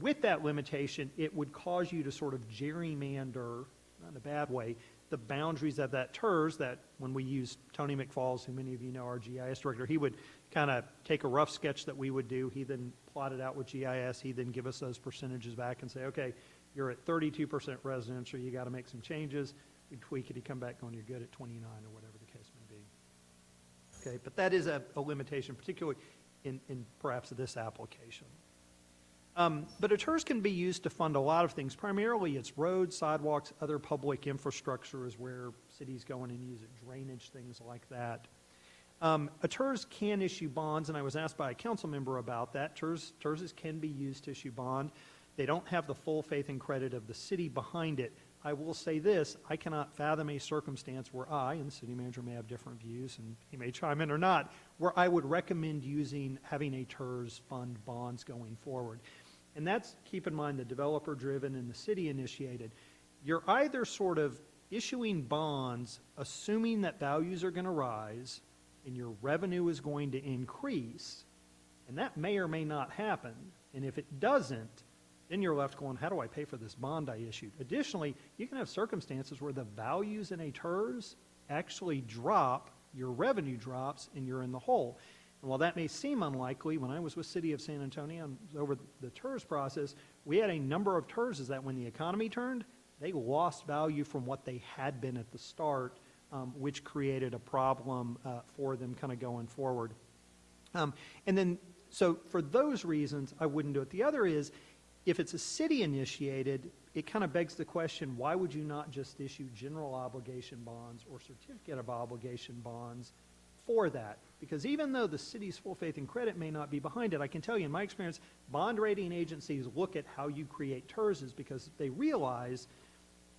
with that limitation, it would cause you to sort of gerrymander, not in a bad way, the boundaries of that TERS that when we use Tony McFalls, who many of you know, our GIS director, he would kind of take a rough sketch that we would do. He then plot it out with GIS. He'd then give us those percentages back and say, okay, you're at 32% residential. You got to make some changes. We'd tweak it. He'd come back going, you're good at 29 or whatever the case may be. Okay, but that is a limitation, particularly in perhaps this application. But a TERS can be used to fund a lot of things. Primarily, it's roads, sidewalks, other public infrastructure is where cities go in and use it, drainage, things like that. A TERS can issue bonds, and I was asked by a council member about that. TERSs can be used to issue bond. They don't have the full faith and credit of the city behind it. I will say this, I cannot fathom a circumstance where I, and the city manager may have different views, and he may chime in or not, where I would recommend having a TERS fund bonds going forward. And that's, keep in mind, the developer-driven and the city-initiated. You're either sort of issuing bonds, assuming that values are going to rise, and your revenue is going to increase, and that may or may not happen. And if it doesn't, then you're left going, how do I pay for this bond I issued? Additionally, you can have circumstances where the values in a TERS actually drop, your revenue drops, and you're in the hole. And while that may seem unlikely, when I was with City of San Antonio and over the TERS process, we had a number of TERSs that when the economy turned, they lost value from what they had been at the start, which created a problem for them kind of going forward. And then, so for those reasons, I wouldn't do it. The other is, if it's a city-initiated, it kind of begs the question, why would you not just issue general obligation bonds or certificate of obligation bonds for that? Because even though the city's full faith and credit may not be behind it, I can tell you in my experience, bond rating agencies look at how you create TERSs because they realize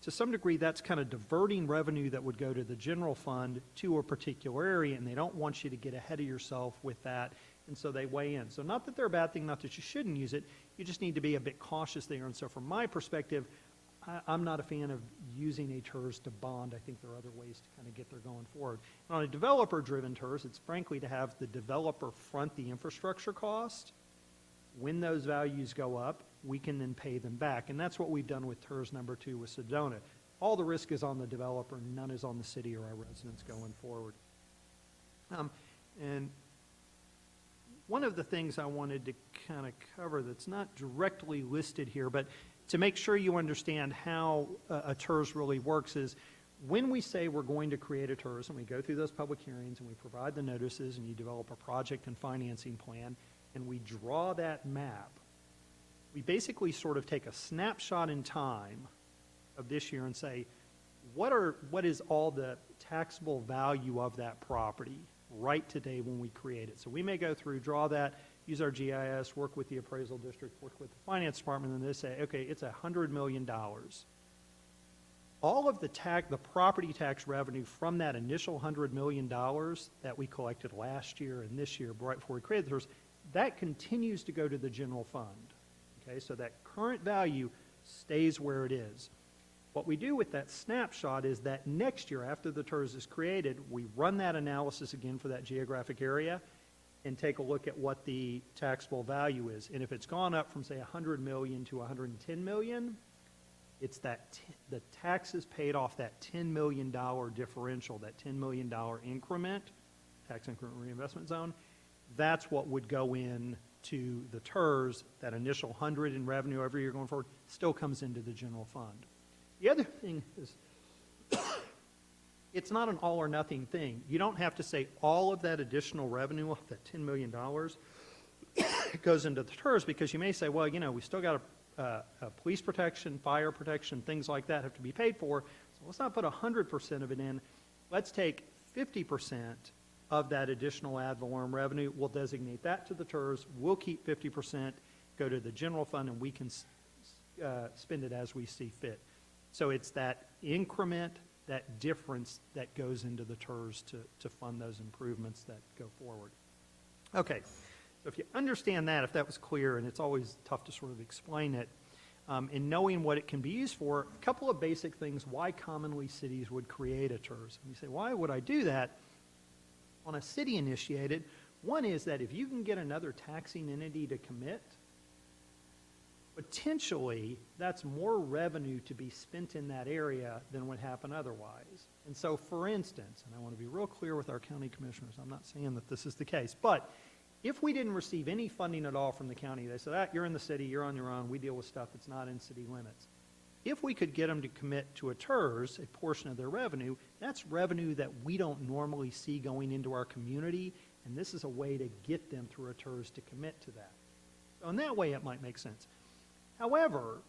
to some degree that's kind of diverting revenue that would go to the general fund to a particular area, and they don't want you to get ahead of yourself with that, and so they weigh in. So not that they're a bad thing, not that you shouldn't use it, you just need to be a bit cautious there. And so from my perspective, I'm not a fan of using a TERS to bond. I think there are other ways to kind of get there going forward. And on a developer-driven TERS, it's frankly to have the developer front the infrastructure cost. When those values go up, we can then pay them back. And that's what we've done with TERS number 2 with Sedona. All the risk is on the developer, none is on the city or our residents going forward. And one of the things I wanted to kind of cover that's not directly listed here, but to make sure you understand how a TERS really works is when we say we're going to create a TERS and we go through those public hearings and we provide the notices and you develop a project and financing plan and we draw that map, we basically sort of take a snapshot in time of this year and say, what is all the taxable value of that property right today when we create it? So we may go through, draw that, use our GIS, work with the appraisal district, work with the finance department, and they say, okay, it's $100 million. All of the property tax revenue from that initial $100 million that we collected last year and this year, right before we created the TERS, that continues to go to the general fund. Okay, so that current value stays where it is. What we do with that snapshot is that next year, after the TERS is created, we run that analysis again for that geographic area and take a look at what the taxable value is. And if it's gone up from, say, $100 million to $110 million, it's that the taxes paid off that $10 million differential, that $10 million increment, tax increment reinvestment zone, that's what would go in to the TERS. That initial 100 in revenue every year going forward still comes into the general fund. The other thing is, it's not an all or nothing thing. You don't have to say all of that additional revenue, that $10 million, goes into the TERS, because you may say, well, you know, we still got a police protection, fire protection, things like that have to be paid for. So let's not put 100% of it in. Let's take 50% of that additional ad valorem revenue. We'll designate that to the TERS. We'll keep 50%, go to the general fund, and we can spend it as we see fit. So it's that increment, that difference that goes into the TERS to fund those improvements that go forward. Okay, so if you understand that, if that was clear, and it's always tough to sort of explain it, in knowing what it can be used for, a couple of basic things why commonly cities would create a TERS. And you say, why would I do that? On a city-initiated, one is that if you can get another taxing entity to commit, potentially that's more revenue to be spent in that area than would happen otherwise. And so, for instance, and I want to be real clear with our county commissioners, I'm not saying that this is the case, but if we didn't receive any funding at all from the county, they said, you're in the city, you're on your own, we deal with stuff that's not in city limits. If we could get them to commit to a TERS, a portion of their revenue, that's revenue that we don't normally see going into our community, and this is a way to get them through a TERS to commit to that. So in that way, it might make sense. However,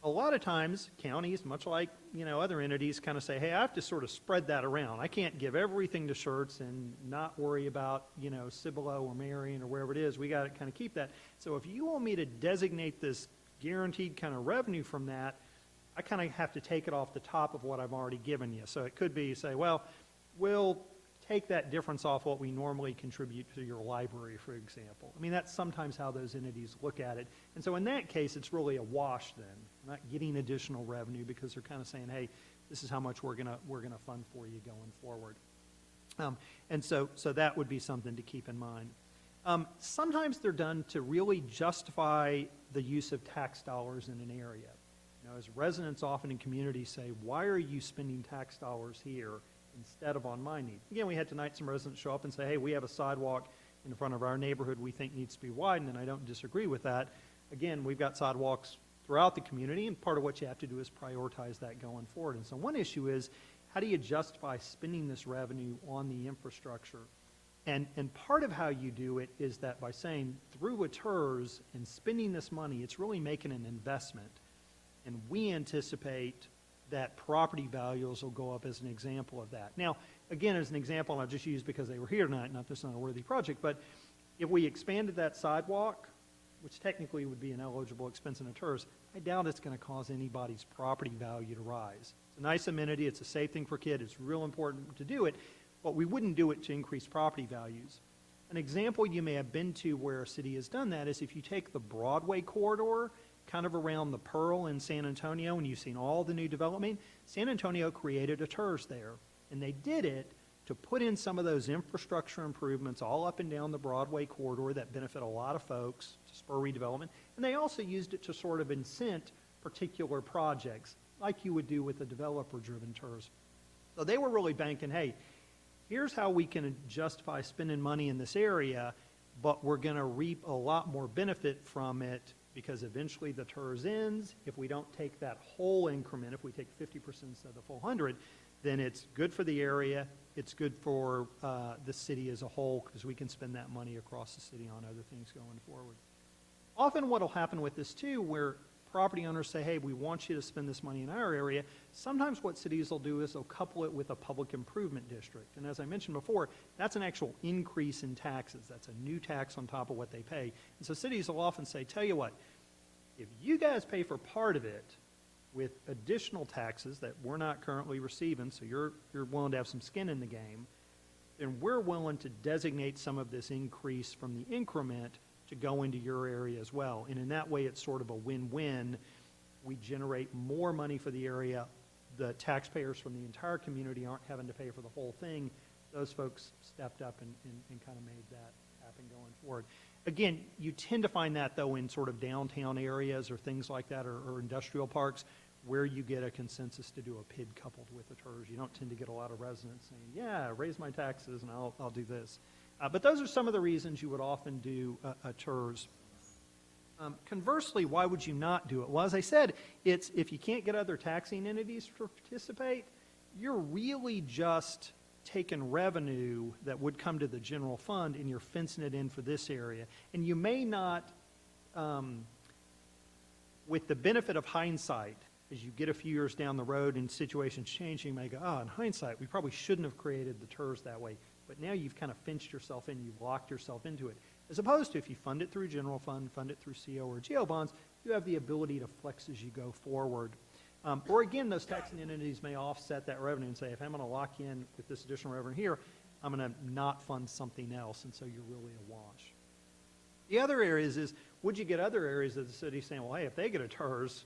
A lot of times, counties, much like, other entities, kind of say, hey, I have to sort of spread that around. I can't give everything to Schertz and not worry about, Cibolo or Marion or wherever it is. We got to kind of keep that. So if you want me to designate this guaranteed kind of revenue from that, I kind of have to take it off the top of what I've already given you. So it could be, say, well, we'll take that difference off what we normally contribute to your library, for example. I mean, that's sometimes how those entities look at it. And so in that case, it's really a wash then. We're not getting additional revenue because they're kind of saying, hey, this is how much we're gonna fund for you going forward. And so that would be something to keep in mind. Sometimes they're done to really justify the use of tax dollars in an area. As residents often in communities say, why are you spending tax dollars here instead of on my need? Again, we had tonight some residents show up and say, hey, we have a sidewalk in front of our neighborhood we think needs to be widened, and I don't disagree with that. Again, we've got sidewalks throughout the community, and part of what you have to do is prioritize that going forward. And so one issue is, how do you justify spending this revenue on the infrastructure? And part of how you do it is that by saying, through a TERS and spending this money, it's really making an investment. And we anticipate that property values will go up as an example of that. Now, again, as an example, and I'll just use because they were here tonight, not this is not a worthy project, but if we expanded that sidewalk, which technically would be an eligible expense in a TERS, I doubt it's going to cause anybody's property value to rise. It's a nice amenity, it's a safe thing for kids, it's real important to do it, but we wouldn't do it to increase property values. An example you may have been to where a city has done that is if you take the Broadway corridor, kind of around the Pearl in San Antonio, and you've seen all the new development, San Antonio created a TERS there. And they did it to put in some of those infrastructure improvements all up and down the Broadway corridor that benefit a lot of folks, to spur redevelopment. And they also used it to sort of incent particular projects, like you would do with a developer-driven TERS. So they were really banking, hey, here's how we can justify spending money in this area, but we're going to reap a lot more benefit from it because eventually the TERS ends. If we don't take that whole increment, if we take 50% instead of the full 100, then it's good for the area, it's good for the city as a whole, because we can spend that money across the city on other things going forward. Often what will happen with this too, where property owners say, hey, we want you to spend this money in our area, sometimes what cities will do is they'll couple it with a public improvement district. And as I mentioned before, that's an actual increase in taxes. That's a new tax on top of what they pay. And so cities will often say, tell you what, if you guys pay for part of it with additional taxes that we're not currently receiving, so you're willing to have some skin in the game, then we're willing to designate some of this increase from the increment to go into your area as well. And in that way, it's sort of a win-win. We generate more money for the area. The taxpayers from the entire community aren't having to pay for the whole thing. Those folks stepped up and kind of made that happen going forward. Again, you tend to find that, though, in sort of downtown areas or things like that, or industrial parks, where you get a consensus to do a PID coupled with a TERS. You don't tend to get a lot of residents saying, yeah, raise my taxes and I'll do this. But those are some of the reasons you would often do a TERS. Conversely, why would you not do it? Well, as I said, it's if you can't get other taxing entities to participate, you're really just taking revenue that would come to the general fund and you're fencing it in for this area. And you may not, with the benefit of hindsight, as you get a few years down the road and situations change, you may go, in hindsight, we probably shouldn't have created the TERS that way. But now you've kind of fenced yourself in, you've locked yourself into it. As opposed to if you fund it through general fund, fund it through CO or GO bonds, you have the ability to flex as you go forward. Or again, those taxing entities may offset that revenue and say, if I'm going to lock in with this additional revenue here, I'm going to not fund something else, and so you're really a wash. The other areas is, would you get other areas of the city saying, well, hey, if they get a TERS,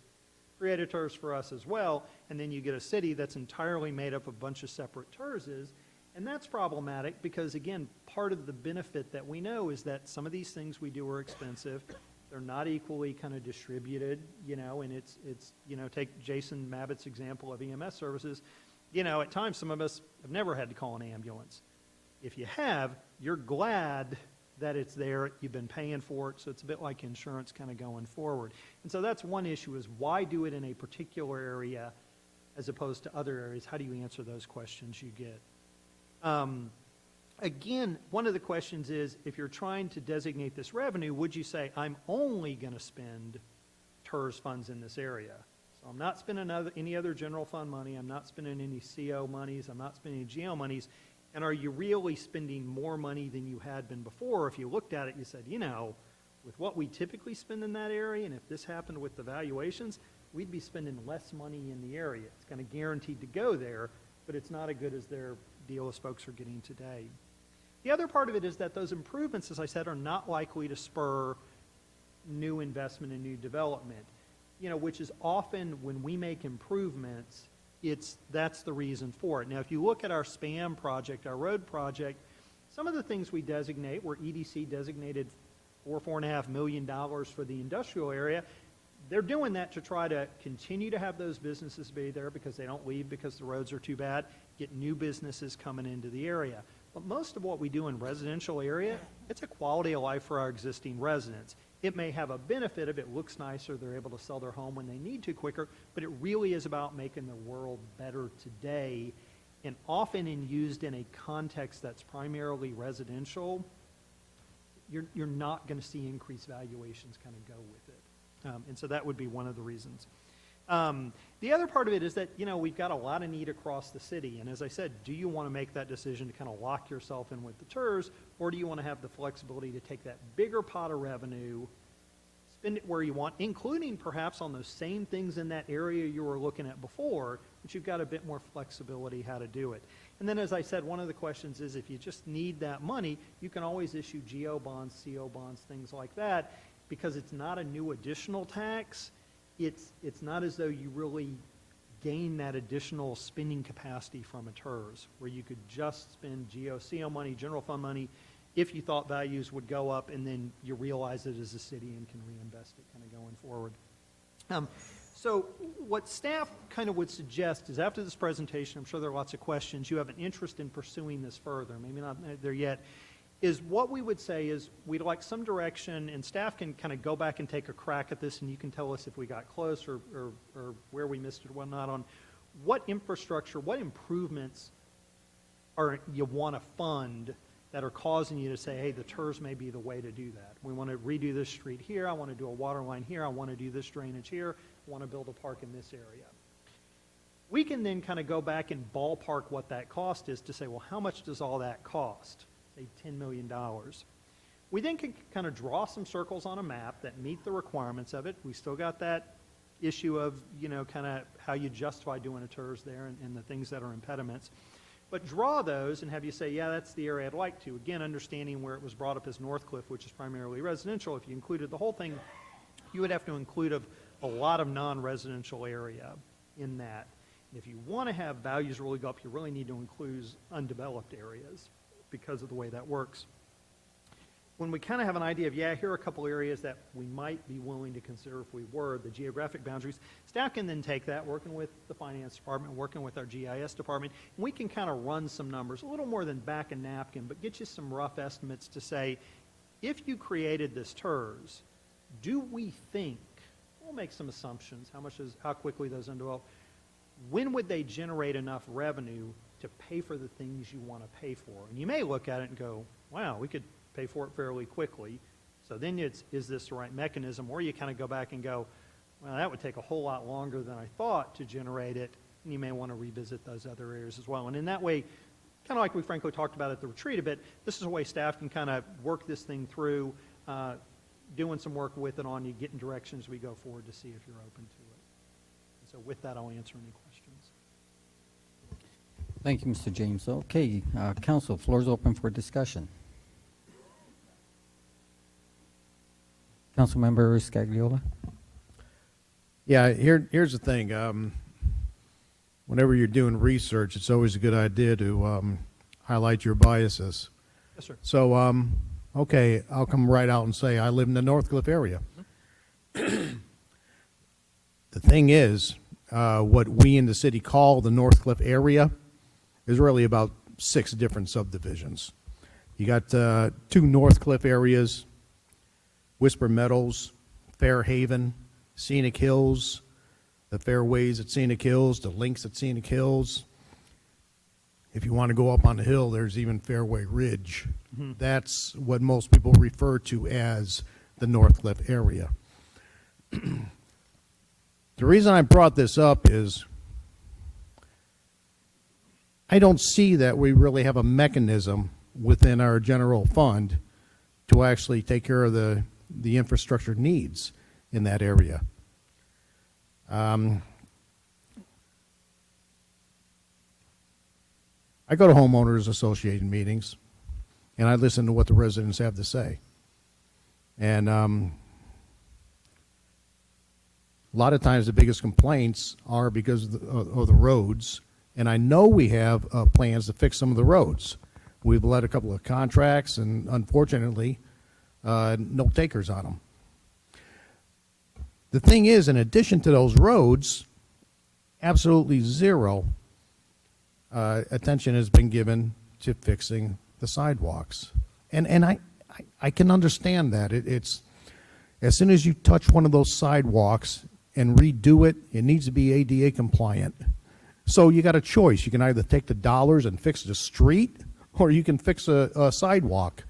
create a TERS for us as well, and then you get a city that's entirely made up of a bunch of separate TERSs. And that's problematic because, again, part of the benefit that we know is that some of these things we do are expensive. They're not equally kind of distributed, and it's take Jason Mabbitt's example of EMS services. At times some of us have never had to call an ambulance. If you have, you're glad that it's there. You've been paying for it, so it's a bit like insurance kind of going forward. And so that's one issue, is why do it in a particular area as opposed to other areas? How do you answer those questions you get? Again, one of the questions is, if you're trying to designate this revenue, would you say, I'm only going to spend TERS funds in this area? So I'm not spending any other general fund money, I'm not spending any CO monies, I'm not spending any GO monies, and are you really spending more money than you had been before? If you looked at it, you said, you know, with what we typically spend in that area, and if this happened with the valuations, we'd be spending less money in the area. It's kind of guaranteed to go there, but it's not as good as their deal as folks are getting today. The other part of it is that those improvements, as I said, are not likely to spur new investment and new development, you know, which is often when we make improvements, that's the reason for it. Now, if you look at our SPAM project, our road project, some of the things we designate, where EDC designated $4.5 million for the industrial area, they're doing that to try to continue to have those businesses be there because they don't leave because the roads are too bad, get new businesses coming into the area. But most of what we do in residential area, it's a quality of life for our existing residents. It may have a benefit if it looks nicer, they're able to sell their home when they need to quicker, but it really is about making the world better today, and often used in a context that's primarily residential. You're not going to see increased valuations kind of go with it. And so that would be one of the reasons. The other part of it is that, you know, we've got a lot of need across the city. And as I said, do you want to make that decision to kind of lock yourself in with the TERS, or do you want to have the flexibility to take that bigger pot of revenue, spend it where you want, including perhaps on those same things in that area you were looking at before, but you've got a bit more flexibility how to do it. And then, as I said, one of the questions is if you just need that money, you can always issue GO bonds, CO bonds, things like that, because it's not a new additional tax. It's not as though you really gain that additional spending capacity from a TERS, where you could just spend GO, CO money, general fund money, if you thought values would go up, and then you realize it as a city and can reinvest it kind of going forward. So what staff kind of would suggest is after this presentation, I'm sure there are lots of questions, you have an interest in pursuing this further, maybe not there yet, is what we would say is we'd like some direction, and staff can kind of go back and take a crack at this, and you can tell us if we got close or where we missed it or whatnot on what infrastructure, what improvements are you want to fund that are causing you to say, hey, the TERS may be the way to do that. We want to redo this street here, I want to do a water line here, I want to do this drainage here, I want to build a park in this area. We can then kind of go back and ballpark what that cost is to say, well, how much does all that cost? Say $10 million. We then can kind of draw some circles on a map that meet the requirements of it. We still got that issue of, you know, kind of how you justify doing a TERS there and the things that are impediments. But draw those and have you say, yeah, that's the area I'd like to. Again, understanding where it was brought up as Northcliffe, which is primarily residential. If you included the whole thing, you would have to include a lot of non-residential area in that. And if you want to have values really go up, you really need to include undeveloped areas because of the way that works. When we kind of have an idea of, yeah, here are a couple areas that we might be willing to consider if we were, the geographic boundaries, staff can then take that, working with the finance department, working with our GIS department, and we can kind of run some numbers, a little more than back a napkin, but get you some rough estimates to say, if you created this TERS, do we think, we'll make some assumptions, how quickly those undevelop, when would they generate enough revenue to pay for the things you want to pay for? And you may look at it and go, wow, we could pay for it fairly quickly. So then is this the right mechanism? Or you kind of go back and go, well, that would take a whole lot longer than I thought to generate it. And you may want to revisit those other areas as well. And in that way, kind of like we frankly talked about at the retreat a bit, this is a way staff can kind of work this thing through, doing some work with it on you, getting directions as we go forward to see if you're open to it. And so with that, I'll answer any questions. Thank you, Mr. James. Okay, council, floor is open for discussion. Councilmember Scagliola. Yeah, here's the thing. Whenever you're doing research, it's always a good idea to highlight your biases. Yes, sir. So, okay, I'll come right out and say I live in the Northcliffe area. The thing is, what we in the city call the Northcliffe area is really about 6 different subdivisions. You got 2 Northcliffe areas, Whisper Meadows, Fairhaven, Scenic Hills, the Fairways at Scenic Hills, the Links at Scenic Hills. If you want to go up on the hill, there's even Fairway Ridge. Mm-hmm. That's what most people refer to as the Northcliffe area. The The reason I brought this up is I don't see that we really have a mechanism within our general fund to actually take care of the infrastructure needs in that area. I go to homeowners association meetings, and I listen to what the residents have to say. And a lot of times the biggest complaints are because of the roads, and I know we have plans to fix some of the roads. We've let a couple of contracts, and unfortunately, no takers on them. The thing is, in addition to those roads, absolutely zero attention has been given to fixing the sidewalks. And I can understand that. It's as soon as you touch one of those sidewalks and redo it, it needs to be ADA compliant. So you got a choice. You can either take the dollars and fix the street, or you can fix a sidewalk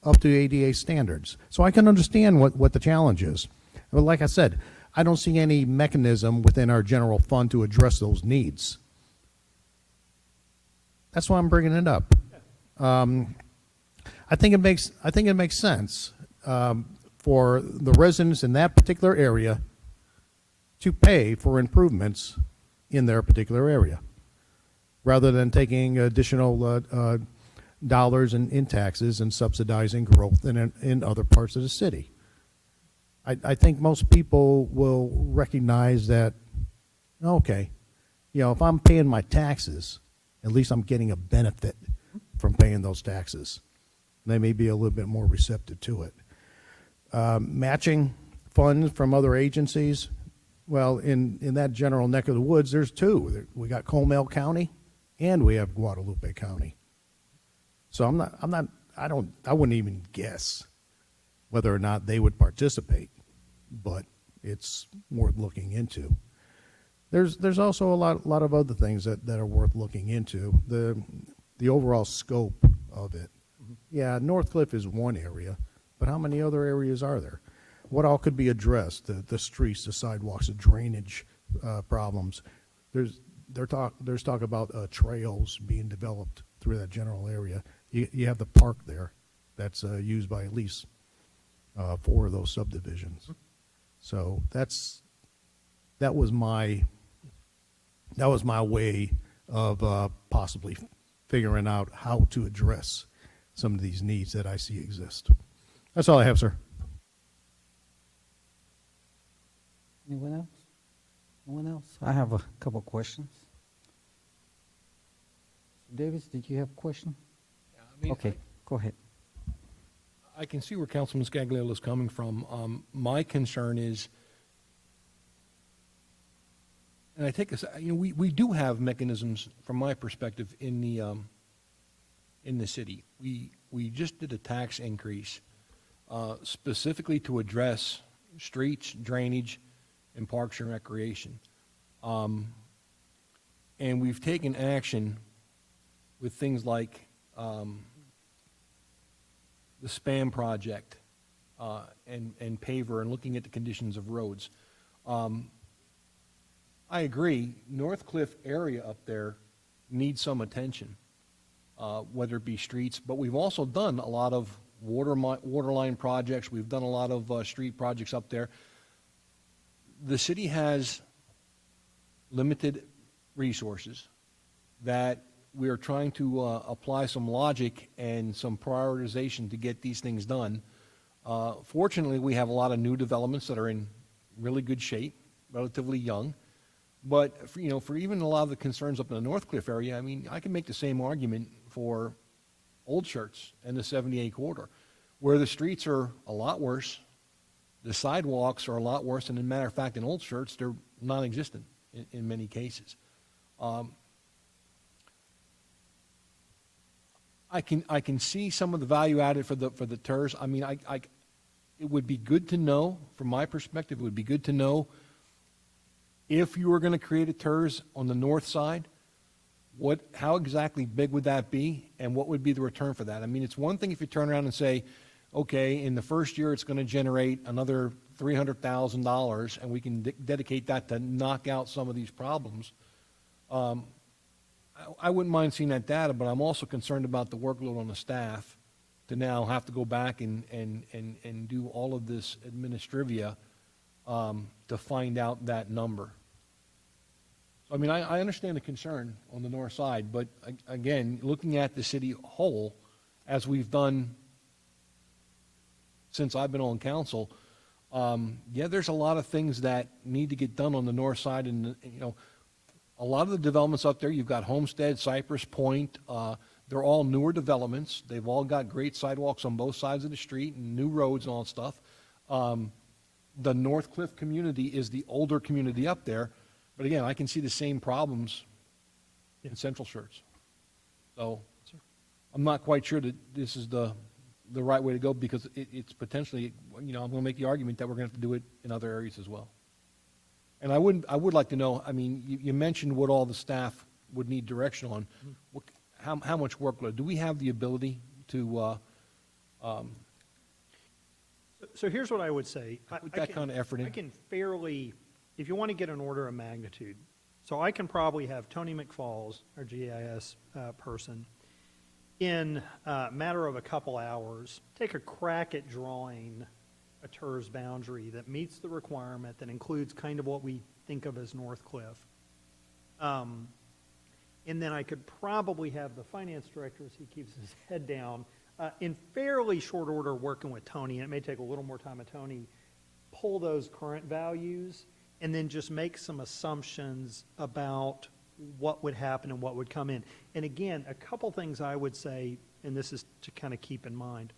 up to ADA standards. So I can understand what the challenge is. But like I said, I don't see any mechanism within our general fund to address those needs. That's why I'm bringing it up. I think it makes sense for the residents in that particular area to pay for improvements in their particular area, rather than taking additional dollars in taxes and subsidizing growth in other parts of the city. I think most people will recognize that, okay, if I'm paying my taxes, at least I'm getting a benefit from paying those taxes. They may be a little bit more receptive to it. Matching funds from other agencies, well, in that general neck of the woods, there's two. We got Comal County, and we have Guadalupe County. So I wouldn't even guess whether or not they would participate, but it's worth looking into. There's also a lot of other things that are worth looking into. The overall scope of it. Yeah, Northcliffe is one area, but how many other areas are there? What all could be addressed? The streets, the sidewalks, the drainage problems. There's talk about trails being developed through that general area. You have the park there that's used by at least 4 of those subdivisions. So that was my way of possibly figuring out how to address some of these needs that I see exist. That's all I have, sir. Anyone else? No one else? I have a couple questions. Davis, did you have a question? Okay, go ahead. I can see where Councilman Scagliolo is coming from. My concern is, and I take us, we do have mechanisms from my perspective in the city. We just did a tax increase specifically to address streets, drainage, and parks and recreation. And we've taken action with things like the SPAM project and paver and looking at the conditions of roads. I agree, Northcliffe area up there needs some attention, whether it be streets, but we've also done a lot of waterline projects. We've done a lot of street projects up there. The city has limited resources that we are trying to apply some logic and some prioritization to get these things done. Fortunately, we have a lot of new developments that are in really good shape, relatively young. But for even a lot of the concerns up in the Northcliffe area, I can make the same argument for Old Shirts and the 78 corridor, where the streets are a lot worse, the sidewalks are a lot worse, and as a matter of fact, in Old Shirts, they're non-existent in many cases. I can see some of the value added for the TERS. It would be good to know, from my perspective, it would be good to know if you were going to create a TERS on the north side, how exactly big would that be, and what would be the return for that? It's one thing if you turn around and say, okay, in the first year it's going to generate another $300,000 and we can dedicate that to knock out some of these problems, I wouldn't mind seeing that data, but I'm also concerned about the workload on the staff to now have to go back and do all of this administrivia to find out that number. So, I mean, I understand the concern on the north side, but again, looking at the city whole, as we've done since I've been on council, yeah, there's a lot of things that need to get done on the north side, and you know, a lot of the developments up there, you've got Homestead, Cypress Point, they're all newer developments. They've all got great sidewalks on both sides of the street and new roads and all that stuff. The North Cliff community is the older community up there, but again, I can see the same problems in Central Shirts. So I'm not quite sure that this is the right way to go, because it's potentially, you know, I'm going to make the argument that we're going to have to do it in other areas as well. And I would like to know, I mean, you mentioned what all the staff would need direction on. How much workload? Do we have the ability to So here's what I would say. put that kind of effort in? I can fairly, if you want to get an order of magnitude, so I can probably have Tony McFalls, our GIS person, in a matter of a couple hours, take a crack at drawing a TERS boundary that meets the requirement, that includes kind of what we think of as North Cliff. And then I could probably have the finance director, as he keeps his head down, in fairly short order working with Tony, and it may take a little more time with Tony, pull those current values and then just make some assumptions about what would happen and what would come in. And again, a couple things I would say, and this is to kind of keep in mind.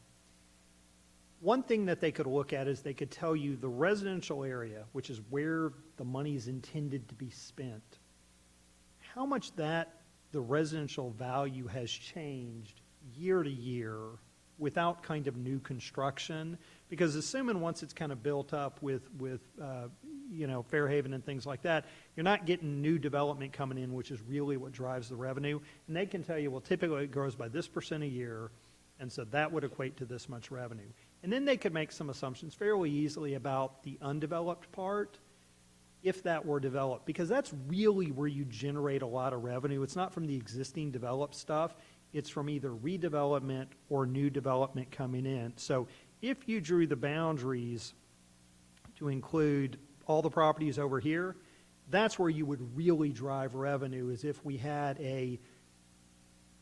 One thing that they could look at is they could tell you the residential area, which is where the money is intended to be spent, how much the residential value has changed year to year without kind of new construction. Because assuming once it's kind of built up with you know, Fairhaven and things like that, you're not getting new development coming in, which is really what drives the revenue. And they can tell you, well, typically it grows by this % a year, and so that would equate to this much revenue. And then they could make some assumptions fairly easily about the undeveloped part, if that were developed, because that's really where you generate a lot of revenue. It's not from the existing developed stuff. It's from either redevelopment or new development coming in. So if you drew the boundaries to include all the properties over here, that's where you would really drive revenue, is if we had a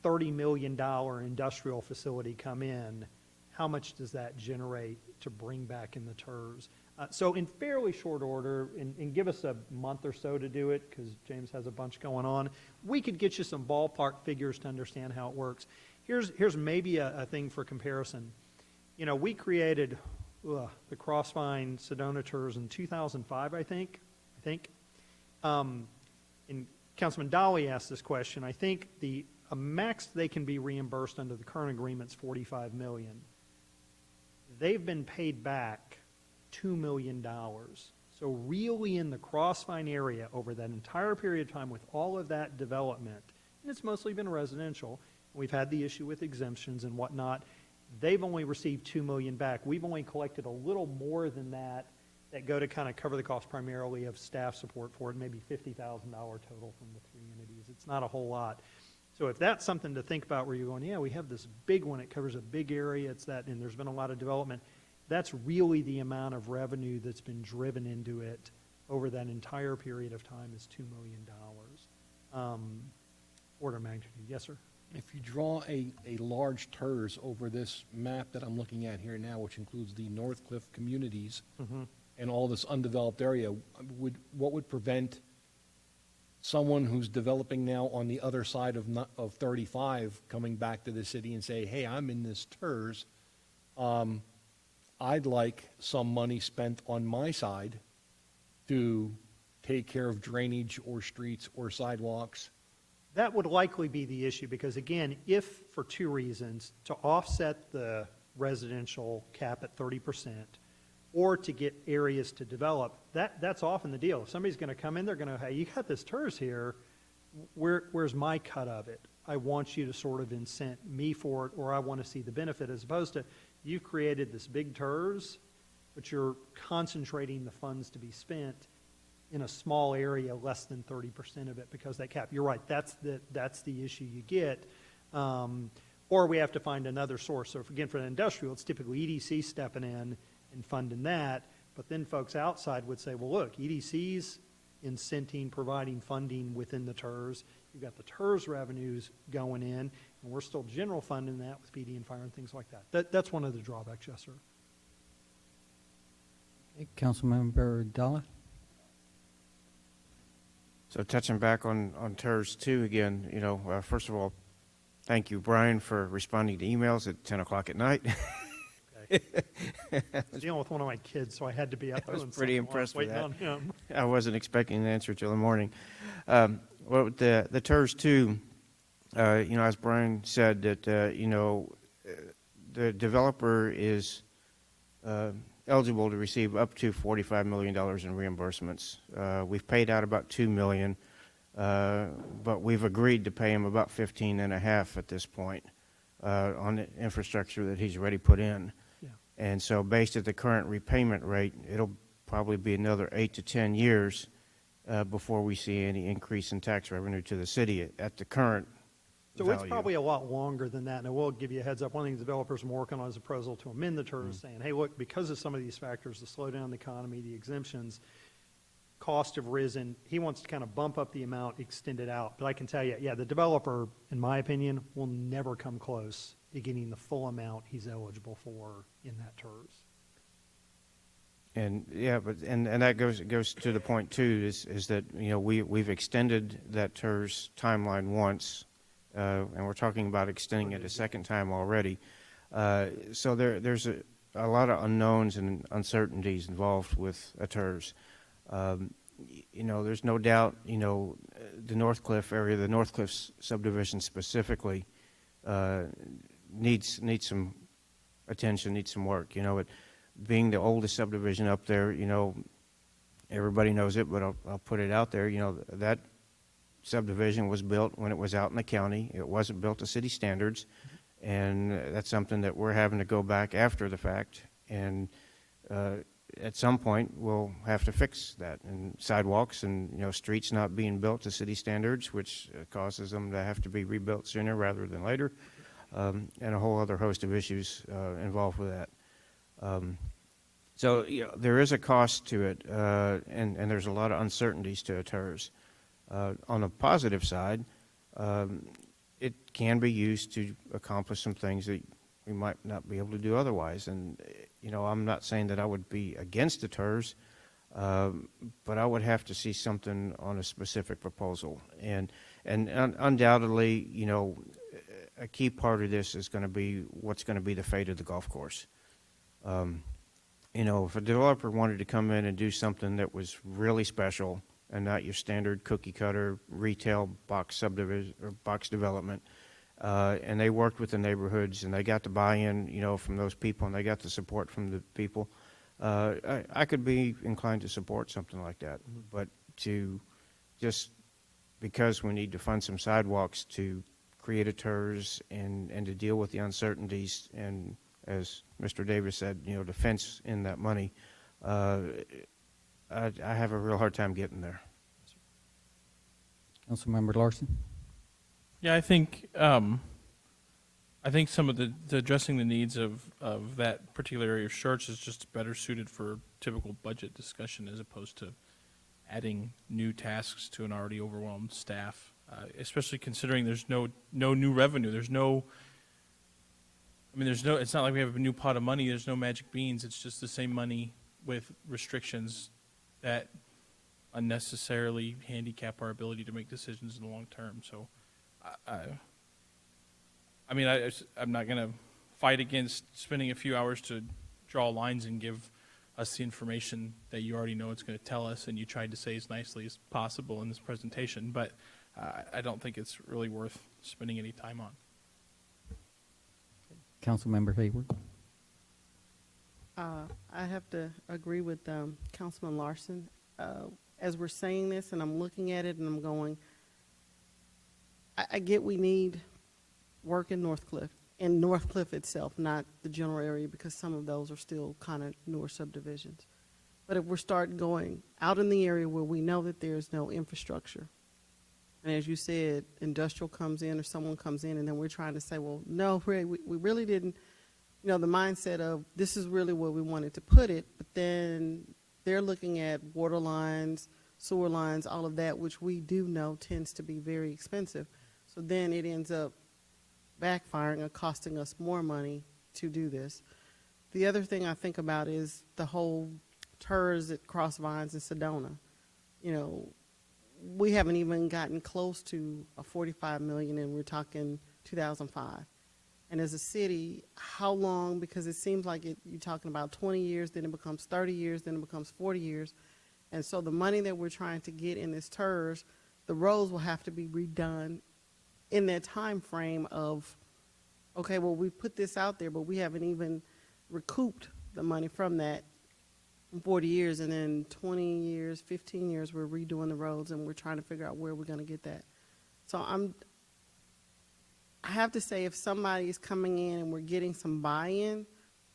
$30 million industrial facility come in, how much does that generate to bring back in the TERS? So in fairly short order, and give us a month or so to do it, because James has a bunch going on, we could get you some ballpark figures to understand how it works. Here's maybe a thing for comparison. You know, we created the Crossvine Sedona TERS in 2005, I think. And Councilman Dolly asked this question. I think the max they can be reimbursed under the current agreement is $45 million. They've been paid back $2 million. So really in the Crossvine area over that entire period of time with all of that development, and it's mostly been residential, we've had the issue with exemptions and whatnot, they've only received $2 million back. We've only collected a little more than that go to kind of cover the cost primarily of staff support for it, maybe $50,000 total from the three entities. It's not a whole lot. So if that's something to think about where you're going, yeah, we have this big one, it covers a big area, it's that, and there's been a lot of development, that's really the amount of revenue that's been driven into it over that entire period of time is $2 million. Order of magnitude. Yes, sir? If you draw a large TERS over this map that I'm looking at here now, which includes the North Cliff communities and all this undeveloped area, what would prevent someone who's developing now on the other side of 35 coming back to the city and say, hey, I'm in this TERS, I'd like some money spent on my side to take care of drainage or streets or sidewalks? That would likely be the issue, because again, if for two reasons, to offset the residential cap at 30%, or to get areas to develop, that's often the deal. If somebody's going to come in, they're going to, hey, you got this TERS here, where's my cut of it? I want you to sort of incent me for it, or I want to see the benefit, as opposed to you've created this big TERS, but you're concentrating the funds to be spent in a small area, less than 30% of it, because that cap. You're right. That's the issue you get. Or we have to find another source. So if, again, for the industrial, it's typically EDC stepping in and funding that. But then folks outside would say, well, look, EDC's incenting, providing funding within the TERS. You've got the TERS revenues going in, and we're still general funding that with PD and fire and things like that. That's one of the drawbacks, yes, sir. Okay, Councilmember Dalla? So touching back on TERS 2 again, you know, first of all, thank you, Brian, for responding to emails at 10 o'clock at night. I was dealing with one of my kids, so I had to be out. I was pretty impressed with waiting that. on him. I wasn't expecting an answer till the morning. Well, the TERS 2, you know, as Brian said, that, you know, the developer is eligible to receive up to $45 million in reimbursements. We've paid out about $2 million, but we've agreed to pay him about $15.5 at this point on the infrastructure that he's already put in. Yeah. And so based at the current repayment rate, it'll probably be another 8 to 10 years before we see any increase in tax revenue to the city at the current So value. it's probably a lot longer than that, and I will give you a heads up. One of the things developers are working on is a proposal to amend the TERS, saying, hey, look, because of some of these factors, the slowdown in the economy, the exemptions, costs have risen. He wants to kind of bump up the amount, extend it out. But I can tell you, yeah, the developer, in my opinion, will never come close to getting the full amount he's eligible for in that TERS. And yeah, but and that goes to the point too, is that, you know, we've extended that TERS timeline once, and we're talking about extending it a second time already. So there's a lot of unknowns and uncertainties involved with a TERS. You know, there's no doubt, you know, the North Cliff area, the North Cliff subdivision specifically, needs some attention, needs some work. You know, it being the oldest subdivision up there, you know, everybody knows it, but I'll put it out there. You know, that subdivision was built when it was out in the county. It wasn't built to city standards, and that's something that we're having to go back after the fact, and at some point we'll have to fix that. And sidewalks and, you know, streets not being built to city standards, which causes them to have to be rebuilt sooner rather than later, and a whole other host of issues involved with that. So, you know, there is a cost to it, and there's a lot of uncertainties to a TERS. On the positive side, it can be used to accomplish some things that we might not be able to do otherwise. And, you know, I'm not saying that I would be against the TERS, but I would have to see something on a specific proposal. And undoubtedly, you know, a key part of this is going to be what's going to be the fate of the golf course. You know, if a developer wanted to come in and do something that was really special and not your standard cookie cutter retail box subdivision or box development, and they worked with the neighborhoods and they got the buy-in, you know, from those people, and they got the support from the people, I could be inclined to support something like that. But to just because we need to fund some sidewalks to create a TERS and to deal with the uncertainties, and as Mr. Davis said, you know, defense in that money, I have a real hard time getting there. Councilmember Larson? Yeah, I think some of the addressing the needs of that particular area of Schertz is just better suited for typical budget discussion as opposed to adding new tasks to an already overwhelmed staff, especially considering there's no new revenue. It's not like we have a new pot of money. There's no magic beans. It's just the same money with restrictions that unnecessarily handicap our ability to make decisions in the long term. So, I'm not going to fight against spending a few hours to draw lines and give us the information that you already know it's going to tell us and you tried to say as nicely as possible in this presentation, but I don't think it's really worth spending any time on. Councilmember Hayward? I have to agree with Councilman Larson. As we're saying this, and I'm looking at it, and I'm going, I get we need work in North Cliff, in Northcliffe itself, not the general area, because some of those are still kind of newer subdivisions. But if we're starting going out in the area where we know that there's no infrastructure, and as you said, industrial comes in or someone comes in, and then we're trying to say, well, no, we really didn't, you know, the mindset of this is really where we wanted to put it, but then they're looking at water lines, sewer lines, all of that, which we do know tends to be very expensive. So then it ends up backfiring or costing us more money to do this. The other thing I think about is the whole TERS at Cross Vines and Sedona. You know, we haven't even gotten close to a 45 million, and we're talking 2005. And as a city, how long, because it seems like you're talking about 20 years, then it becomes 30 years, then it becomes 40 years. And so the money that we're trying to get in this TERS, the roads will have to be redone in that time frame of, okay, well, we put this out there, but we haven't even recouped the money from that in 40 years, and then 20 years, 15 years, we're redoing the roads, and we're trying to figure out where we're going to get that. So I have to say, if somebody is coming in and we're getting some buy-in,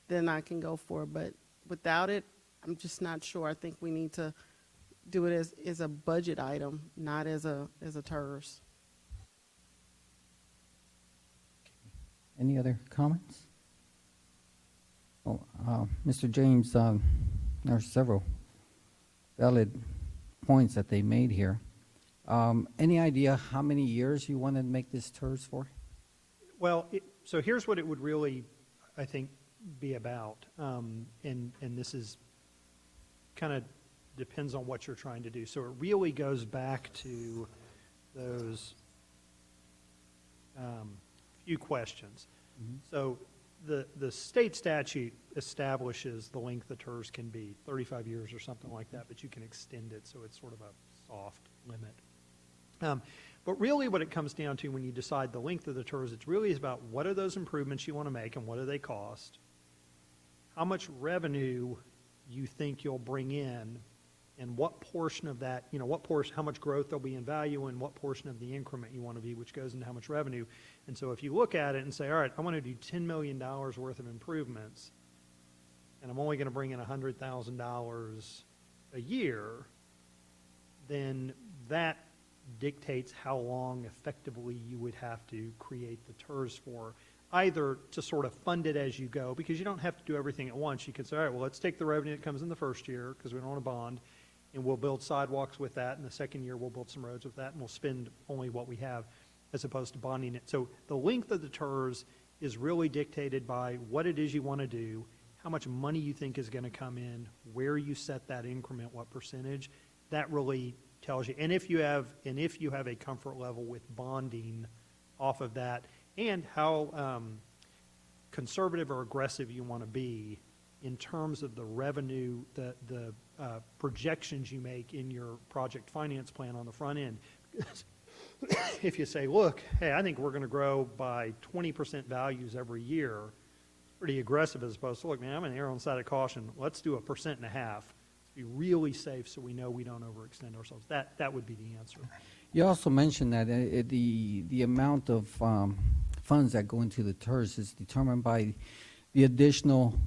then I can go for it. But without it, I'm just not sure. I think we need to do it as a budget item, not as a TERS. Any other comments? Oh, Mr. James, there are several valid points that they made here. Any idea how many years you want to make this TERS for? Well, so here's what it would really, I think, be about. And this is kind of depends on what you're trying to do. So it really goes back to those few questions. So the state statute establishes the length the TERS can be, 35 years or something like that, but you can extend it, so it's sort of a soft limit. But really what it comes down to when you decide the length of the TERS, it's really is about what are those improvements you want to make and what do they cost, how much revenue you think you'll bring in, and what portion of that, you know, what portion, how much growth there'll be in value, and what portion of the increment you want to be, which goes into how much revenue. And so if you look at it and say, all right, I want to do $10 million worth of improvements, and I'm only going to bring in $100,000 a year, then that dictates how long effectively you would have to create the TERS for, either to sort of fund it as you go, because you don't have to do everything at once. You can say, all right, well, let's take the revenue that comes in the first year, because we don't want to bond, and we'll build sidewalks with that, and the second year we'll build some roads with that, and we'll spend only what we have as opposed to bonding it. So the length of the TERS is really dictated by what it is you want to do, how much money you think is going to come in, where you set that increment, what percentage. That really tells you. And if you have a comfort level with bonding off of that, and how conservative or aggressive you want to be in terms of the revenue, the projections you make in your project finance plan on the front end. If you say, look, hey, I think we're going to grow by 20% values every year, pretty aggressive, as opposed to, look, man, I'm going to err on the side of caution. Let's do 1.5%. Let's be really safe so we know we don't overextend ourselves. That would be the answer. You also mentioned that the amount of funds that go into the TERS is determined by the additional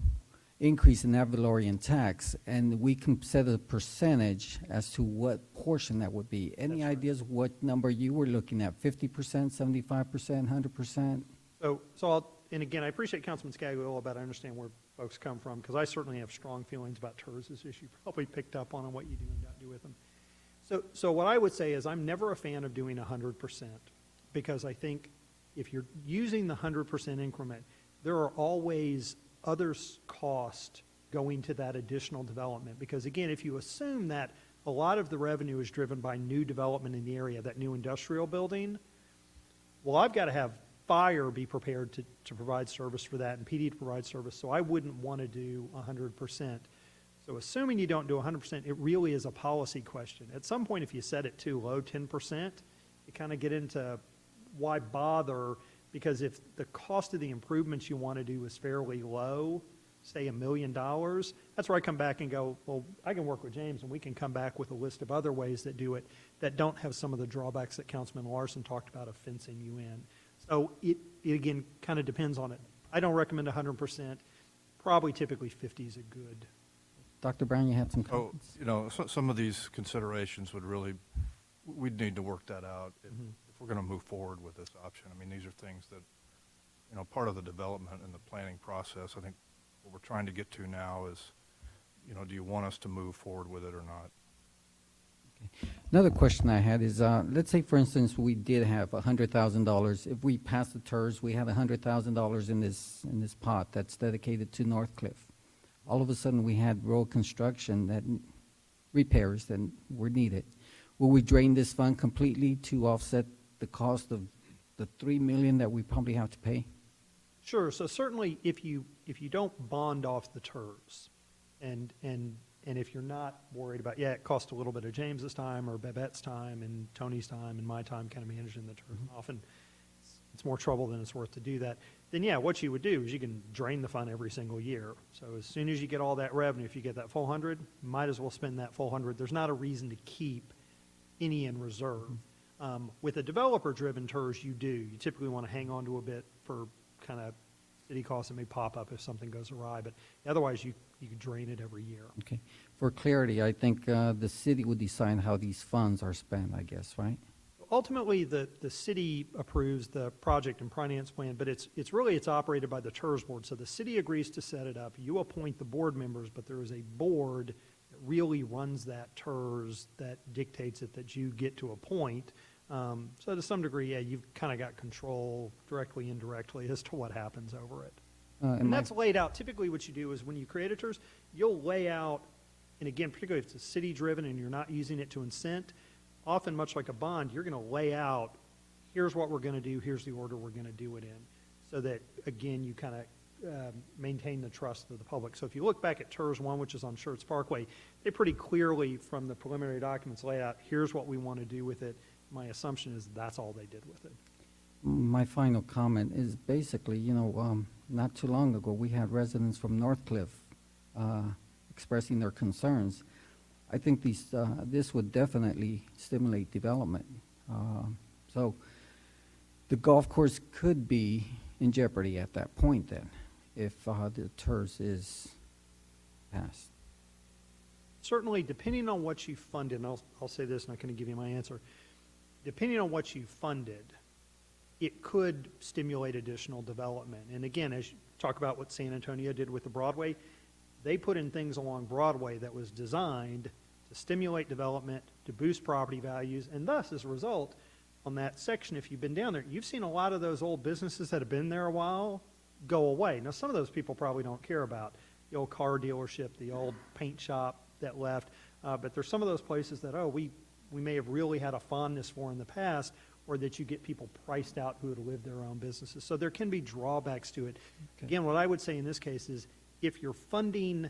increase in ad valorem tax, and we can set a percentage as to what portion that would be. Any ideas what number you were looking at? 50%, 75%, 100%? And again, I appreciate Councilman Scagliola, but I understand where folks come from, because I certainly have strong feelings about TERS, as you probably picked up on what you do and don't do with them. So what I would say is I'm never a fan of doing 100%, because I think if you're using the 100% increment, there are always other costs going to that additional development. Because again, if you assume that a lot of the revenue is driven by new development in the area, that new industrial building, well, I've got to have fire be prepared to provide service for that, and PD to provide service, so I wouldn't want to do 100%. So assuming you don't do 100%, it really is a policy question. At some point, if you set it too low, 10%, you kind of get into why bother, because if the cost of the improvements you want to do is fairly low, say $1 million, that's where I come back and go, well, I can work with James and we can come back with a list of other ways that do it that don't have some of the drawbacks that Councilman Larson talked about of fencing you in. So it again, kind of depends on it. I don't recommend 100%. Probably typically 50 is a good. Dr. Brown, you had some Oh, comments? you know, some of these considerations would really, we'd need to work that out if we're going to move forward with this option. I mean, these are things that, you know, part of the development and the planning process. I think what we're trying to get to now is, you know, do you want us to move forward with it or not? Another question I had is, let's say, for instance, we did have $100,000. If we passed the TERS, we had $100,000 in this pot that's dedicated to North Cliff. All of a sudden, we had road construction that repairs that were needed. Will we drain this fund completely to offset the cost of the $3 million that we probably have to pay? Sure. So certainly, if you don't bond off the TERS, and if you're not worried about, it cost a little bit of James's time or Babette's time and Tony's time and my time kind of managing the TERS. Often it's more trouble than it's worth to do that. Then what you would do is you can drain the fund every single year. So as soon as you get all that revenue, if you get that full 100, you might as well spend that full 100. There's not a reason to keep any in reserve. With a developer-driven TERS, you do. You typically want to hang on to a bit for kind of city costs that may pop up if something goes awry, but otherwise you could drain it every year. Okay. For clarity, I think the city would decide how these funds are spent, I guess, right? Ultimately, the city approves the project and finance plan, but it's operated by the TERS board. So the city agrees to set it up. You appoint the board members, but there is a board that really runs that TERS that dictates it, that you get to appoint. So to some degree, you've kind of got control directly, indirectly as to what happens over it. And that's laid out. Typically what you do is when you create a TERS, you'll lay out, and again, particularly if it's city-driven and you're not using it to incent, often much like a bond, you're going to lay out, here's what we're going to do, here's the order we're going to do it in, so that, again, you kind of maintain the trust of the public. So if you look back at TERS 1, which is on Schertz Parkway, they pretty clearly, from the preliminary documents, lay out, here's what we want to do with it. My assumption is that's all they did with it. My final comment is basically, not too long ago, we had residents from North Cliff expressing their concerns. I think this would definitely stimulate development. So the golf course could be in jeopardy at that point then, if the TERS is passed. Certainly, depending on what you funded, and I'll say this, and I'm going to give you my answer. Depending on what you funded, it could stimulate additional development. And again, as you talk about what San Antonio did with the Broadway, they put in things along Broadway that was designed to stimulate development, to boost property values, and thus, as a result, on that section, if you've been down there, you've seen a lot of those old businesses that have been there a while go away. Now, some of those people probably don't care about the old car dealership, the old paint shop that left, but there's some of those places that, we may have really had a fondness for in the past, or that you get people priced out who had lived their own businesses. So there can be drawbacks to it. Okay. Again, what I would say in this case is if you're funding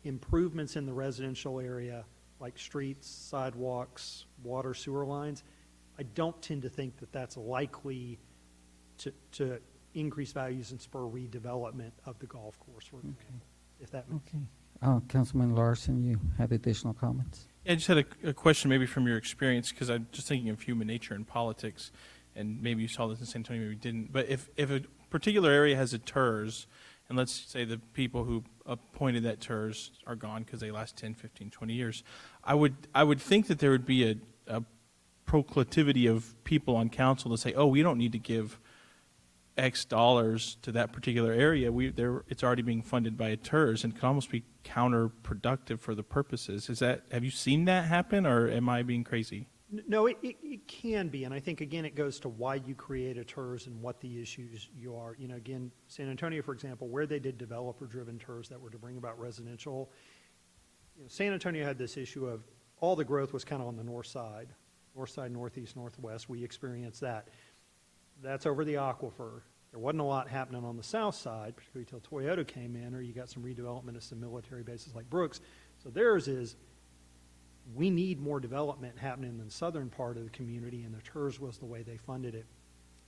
improvements in the residential area, like streets, sidewalks, water, sewer lines, I don't tend to think that that's likely to increase values and spur redevelopment of the golf course, for example, if that makes sense. Councilman Larson, you had additional comments? Yeah, I just had a question maybe from your experience, because I'm just thinking of human nature and politics, and maybe you saw this in San Antonio, maybe you didn't. But if a particular area has a TERS, and let's say the people who appointed that TERS are gone because they last 10, 15, 20 years, I would think that there would be a proclivity of people on council to say, we don't need to give X dollars to that particular area. It's already being funded by a TERS, and could almost be counterproductive for the purposes. Have you seen that happen, or am I being crazy? No, it can be, and I think, again, it goes to why you create a TERS and what the issues you are. Again, San Antonio, for example, where they did developer-driven TERS that were to bring about residential, San Antonio had this issue of all the growth was kind of on the north side, northeast, northwest. We experienced that. That's over the aquifer. There wasn't a lot happening on the south side, particularly until Toyota came in, or you got some redevelopment of some military bases like Brooks. So theirs is, we need more development happening in the southern part of the community, and the TERS was the way they funded it.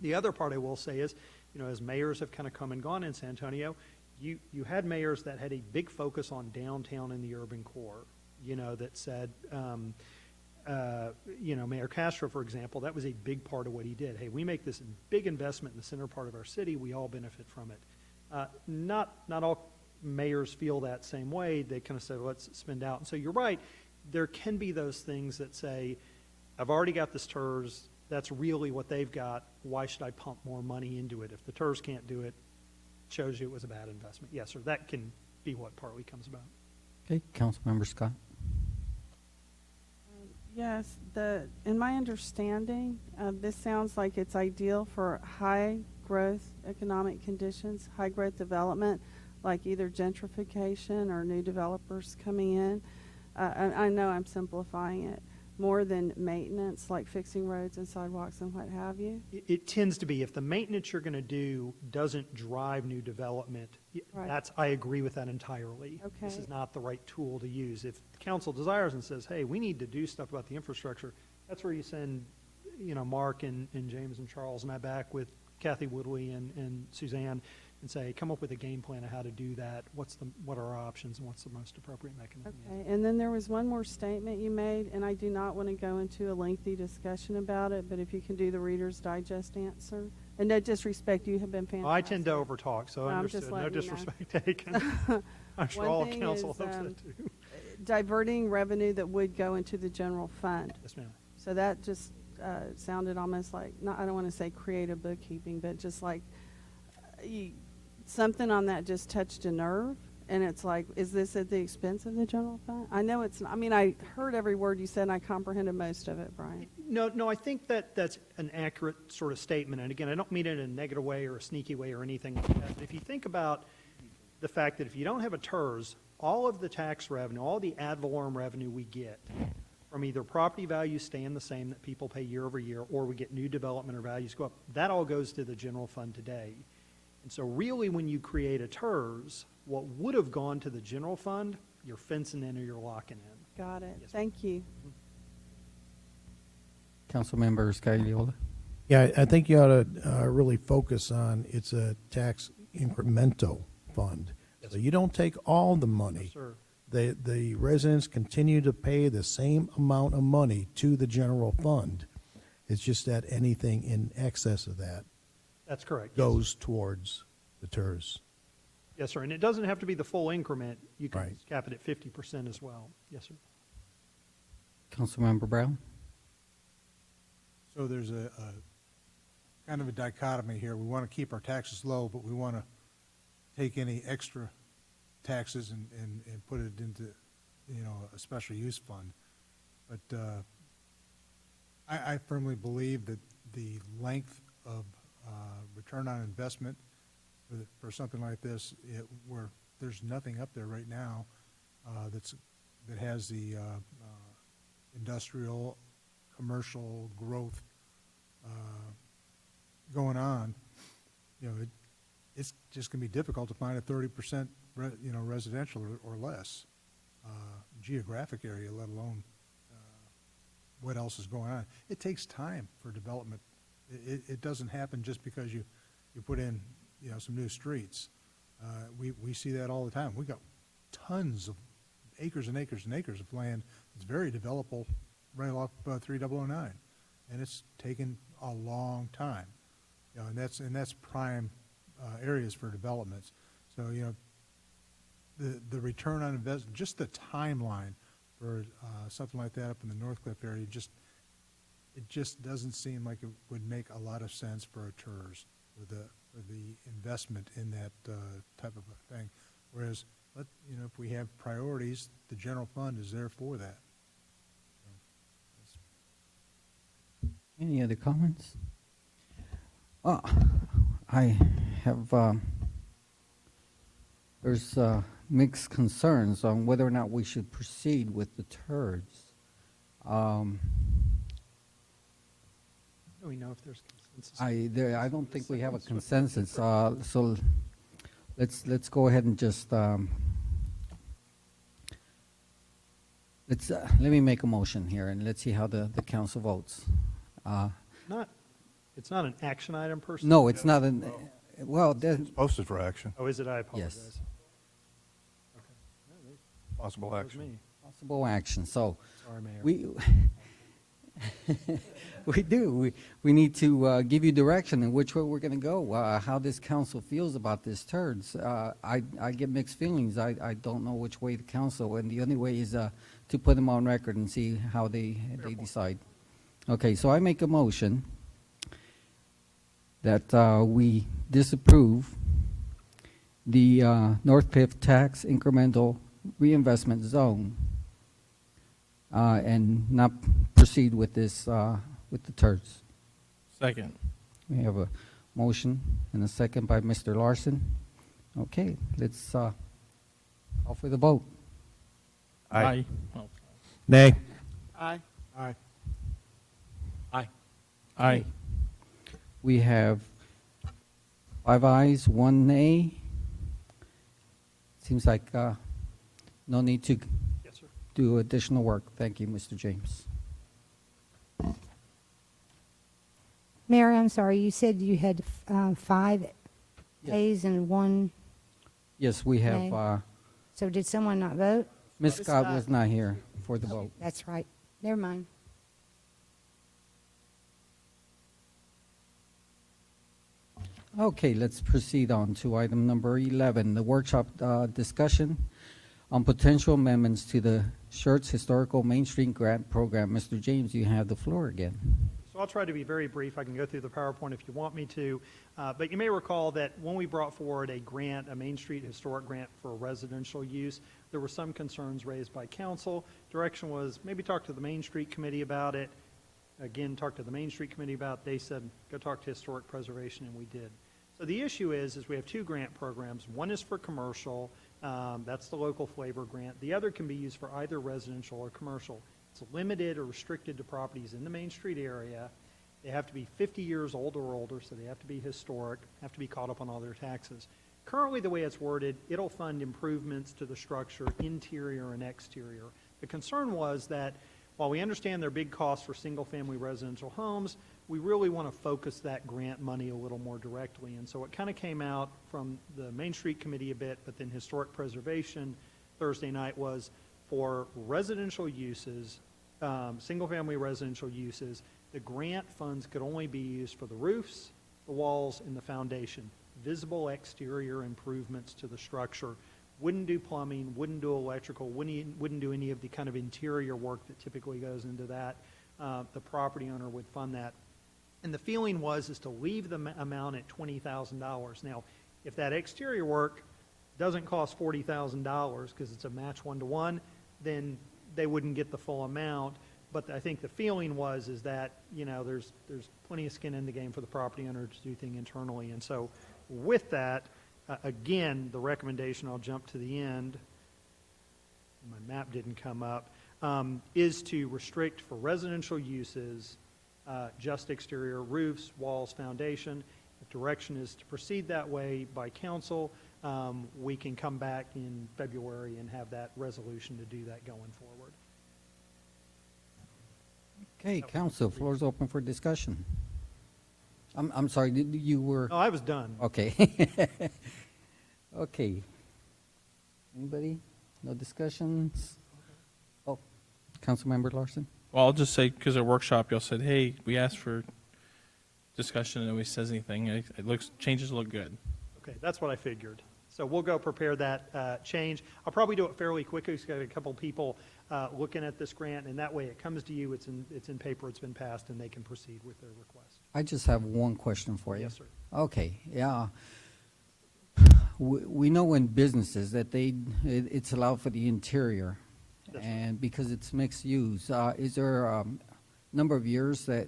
The other part I will say is, as mayors have kind of come and gone in San Antonio, you had mayors that had a big focus on downtown and the urban core, that said, Mayor Castro, for example, that was a big part of what he did. Hey, we make this big investment in the center part of our city, we all benefit from it. Not all mayors feel that same way. They kind of say, let's spend out. And so you're right, there can be those things that say, I've already got this TERS, that's really what they've got, why should I pump more money into it? If the TERS can't do it, shows you it was a bad investment. Yes, sir, that can be what partly comes about. Okay, Councilmember Scott. Yes, in my understanding, this sounds like it's ideal for high growth economic conditions, high growth development, like either gentrification or new developers coming in. I know I'm simplifying it, more than maintenance, like fixing roads and sidewalks and what have you. It tends to be, if the maintenance you're going to do doesn't drive new development, Right. I agree with that entirely. This Okay. is not the right tool to use. If the council desires and says, hey, we need to do stuff about the infrastructure, that's where you send, Mark and James and Charles and I back with Kathy Woodley and Suzanne and say, come up with a game plan of how to do that. What are our options and what's the most appropriate mechanism? Okay, and then there was one more statement you made, and I do not want to go into a lengthy discussion about it, but if you can do the Reader's Digest answer. And no disrespect, you have been fantastic. I tend to overtalk, so I'm just understood. No letting you know. disrespect taken. I'm sure One all thing council is, hopes that too. diverting revenue that would go into the general fund. Yes, ma'am. So that just sounded almost like, I don't want to say creative bookkeeping, but just like something on that just touched a nerve. And it's like, is this at the expense of the general fund? I know it's not. I mean, I heard every word you said, and I comprehended most of it, Brian. No, I think that's an accurate sort of statement. And again, I don't mean it in a negative way or a sneaky way or anything like that. But if you think about the fact that if you don't have a TERS, all of the tax revenue, all the ad valorem revenue we get from either property values staying the same that people pay year over year, or we get new development or values go up, that all goes to the general fund today. And so really when you create a TERS, what would have gone to the general fund, you're fencing in or you're locking in. Got it. Yes, Thank you. Councilmember Scagliola. Yeah, I think you ought to really focus on it's a tax incremental fund. So you don't take all the money. Yes, sir. The residents continue to pay the same amount of money to the general fund. It's just that anything in excess of that That's correct. goes towards the TERS. Yes, sir. And it doesn't have to be the full increment. You can Right. cap it at 50% as well. Yes, sir. Councilmember Brown. So there's a kind of a dichotomy here. We want to keep our taxes low, but we want to take any extra taxes and put it into, a special use fund. But I firmly believe that the length of return on investment for something like this, where there's nothing up there right now that has the industrial, commercial growth going on, it's just going to be difficult to find a 30% residential or less geographic area, let alone what else is going on. It takes time for development. It doesn't happen just because you put in some new streets. We see that all the time. We got tons of acres and acres and acres of land that's very developable right off 3009, and it's taken a long time. And that's prime areas for developments. So the return on investment, just the timeline for something like that up in the Northcliffe area, it just doesn't seem like it would make a lot of sense for a TERS with the investment in that type of a thing. Whereas, if we have priorities, the general fund is there for that. Any other comments? I have, there's mixed concerns on whether or not we should proceed with the TERS. Do we know if there's consensus? I don't think we have a consensus, so let's go ahead and just, let me make a motion here, and let's see how the council votes. It's not an action item per se? No, it's not well, It's posted for action, Oh, is it? I apologize. possible That was action. me. possible action, so Sorry, Mayor. We do. We need to give you direction in which way we're going to go, how this council feels about this turds. I get mixed feelings. I don't know which way the council, and the only way is to put them on record and see how they decide. Okay, so I make a motion that we disapprove the North Cliff Tax Incremental Reinvestment Zone and not proceed with this, with the turds. Second. We have a motion and a second by Mr. Larson. Okay, let's call for the vote. Aye. Oh. Nay. Aye. Aye. Aye. Aye. We have 5 ayes, 1 nay. Seems like no need to Yes, sir. do additional work. Thank you, Mr. James. Mayor, I'm sorry, you said you had 5 Yes. ayes and 1, Yes, we have, Nay. So did someone not vote? Ms. Scott was not here for the vote. That's right. Never mind. Okay, let's proceed on to item number 11, the workshop discussion on potential amendments to the Schertz Historical Main Street Grant Program. Mr. James, you have the floor again. So I'll try to be very brief. I can go through the PowerPoint if you want me to. But you may recall that when we brought forward a grant, a Main Street Historic Grant for residential use, there were some concerns raised by council. Direction was maybe talk to the Main Street Committee about it. Again, talk to the Main Street Committee about it. They said, go talk to Historic Preservation, and we did. So the issue is we have 2 grant programs. One is for commercial. That's the local flavor grant. The other can be used for either residential or commercial. It's limited or restricted to properties in the Main Street area. They have to be 50 years old or older, so they have to be historic, have to be caught up on all their taxes. Currently, the way it's worded, it'll fund improvements to the structure, interior and exterior. The concern was that while we understand there are big costs for single-family residential homes, we really want to focus that grant money a little more directly. And so it kind of came out from the Main Street Committee a bit, but then Historic Preservation Thursday night was for residential uses, single-family residential uses, the grant funds could only be used for the roofs, the walls, and the foundation. Visible exterior improvements to the structure. Wouldn't do plumbing, wouldn't do electrical, wouldn't do any of the kind of interior work that typically goes into that. The property owner would fund that. And the feeling was to leave the amount at $20,000. Now, if that exterior work doesn't cost $40,000 because it's a match 1-to-1, then they wouldn't get the full amount. But I think the feeling was that, you know, there's plenty of skin in the game for the property owner to do things internally. And so with that, again, the recommendation, I'll jump to the end, my map didn't come up, is to restrict for residential uses just exterior roofs, walls, foundation. If direction is to proceed that way by council, we can come back in February and have that resolution to do that going forward. Okay, council, floor is open for discussion. I'm sorry, you were? No, I was done. Okay. Okay. Anybody? No discussions? Oh, Councilmember Larson? Well, I'll just say, because at workshop, y'all said, hey, we asked for discussion, and nobody says anything. It looks, changes look good. Okay, that's what I figured. So we'll go prepare that change. I'll probably do it fairly quickly. We've got a couple people looking at this grant, and that way it comes to you, it's in paper, it's been passed, and they can proceed with their request. I just have one question for you. Yes, sir. Okay, yeah. We know in businesses that it's allowed for the interior, That's and because it's mixed use. Is there a number of years that,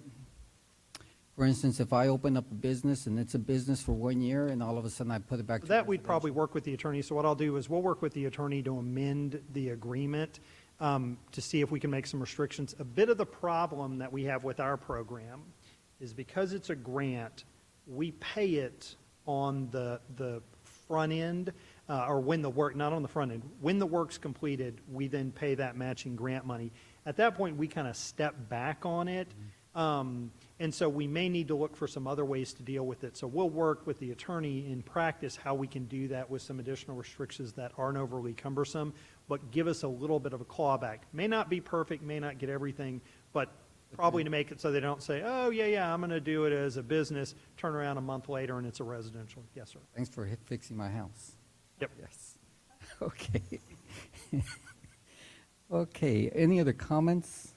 for instance, if I open up a business and it's a business for 1 year and all of a sudden I put it back to That we'd probably work with the attorney. So what I'll do is we'll work with the attorney to amend the agreement to see if we can make some restrictions. A bit of the problem that we have with our program is because it's a grant, we pay it on the front end, or when the work, not on the front end, when the work's completed, we then pay that matching grant money. At that point, we kind of step back on it. And so we may need to look for some other ways to deal with it. So we'll work with the attorney in practice how we can do that with some additional restrictions that aren't overly cumbersome, but give us a little bit of a clawback. May not be perfect, may not get everything, but Probably to make it so they don't say, oh, yeah, I'm going to do it as a business, turn around a month later and it's a residential. Yes, sir. Thanks for fixing my house. Yep. Yes. Okay. Okay, any other comments?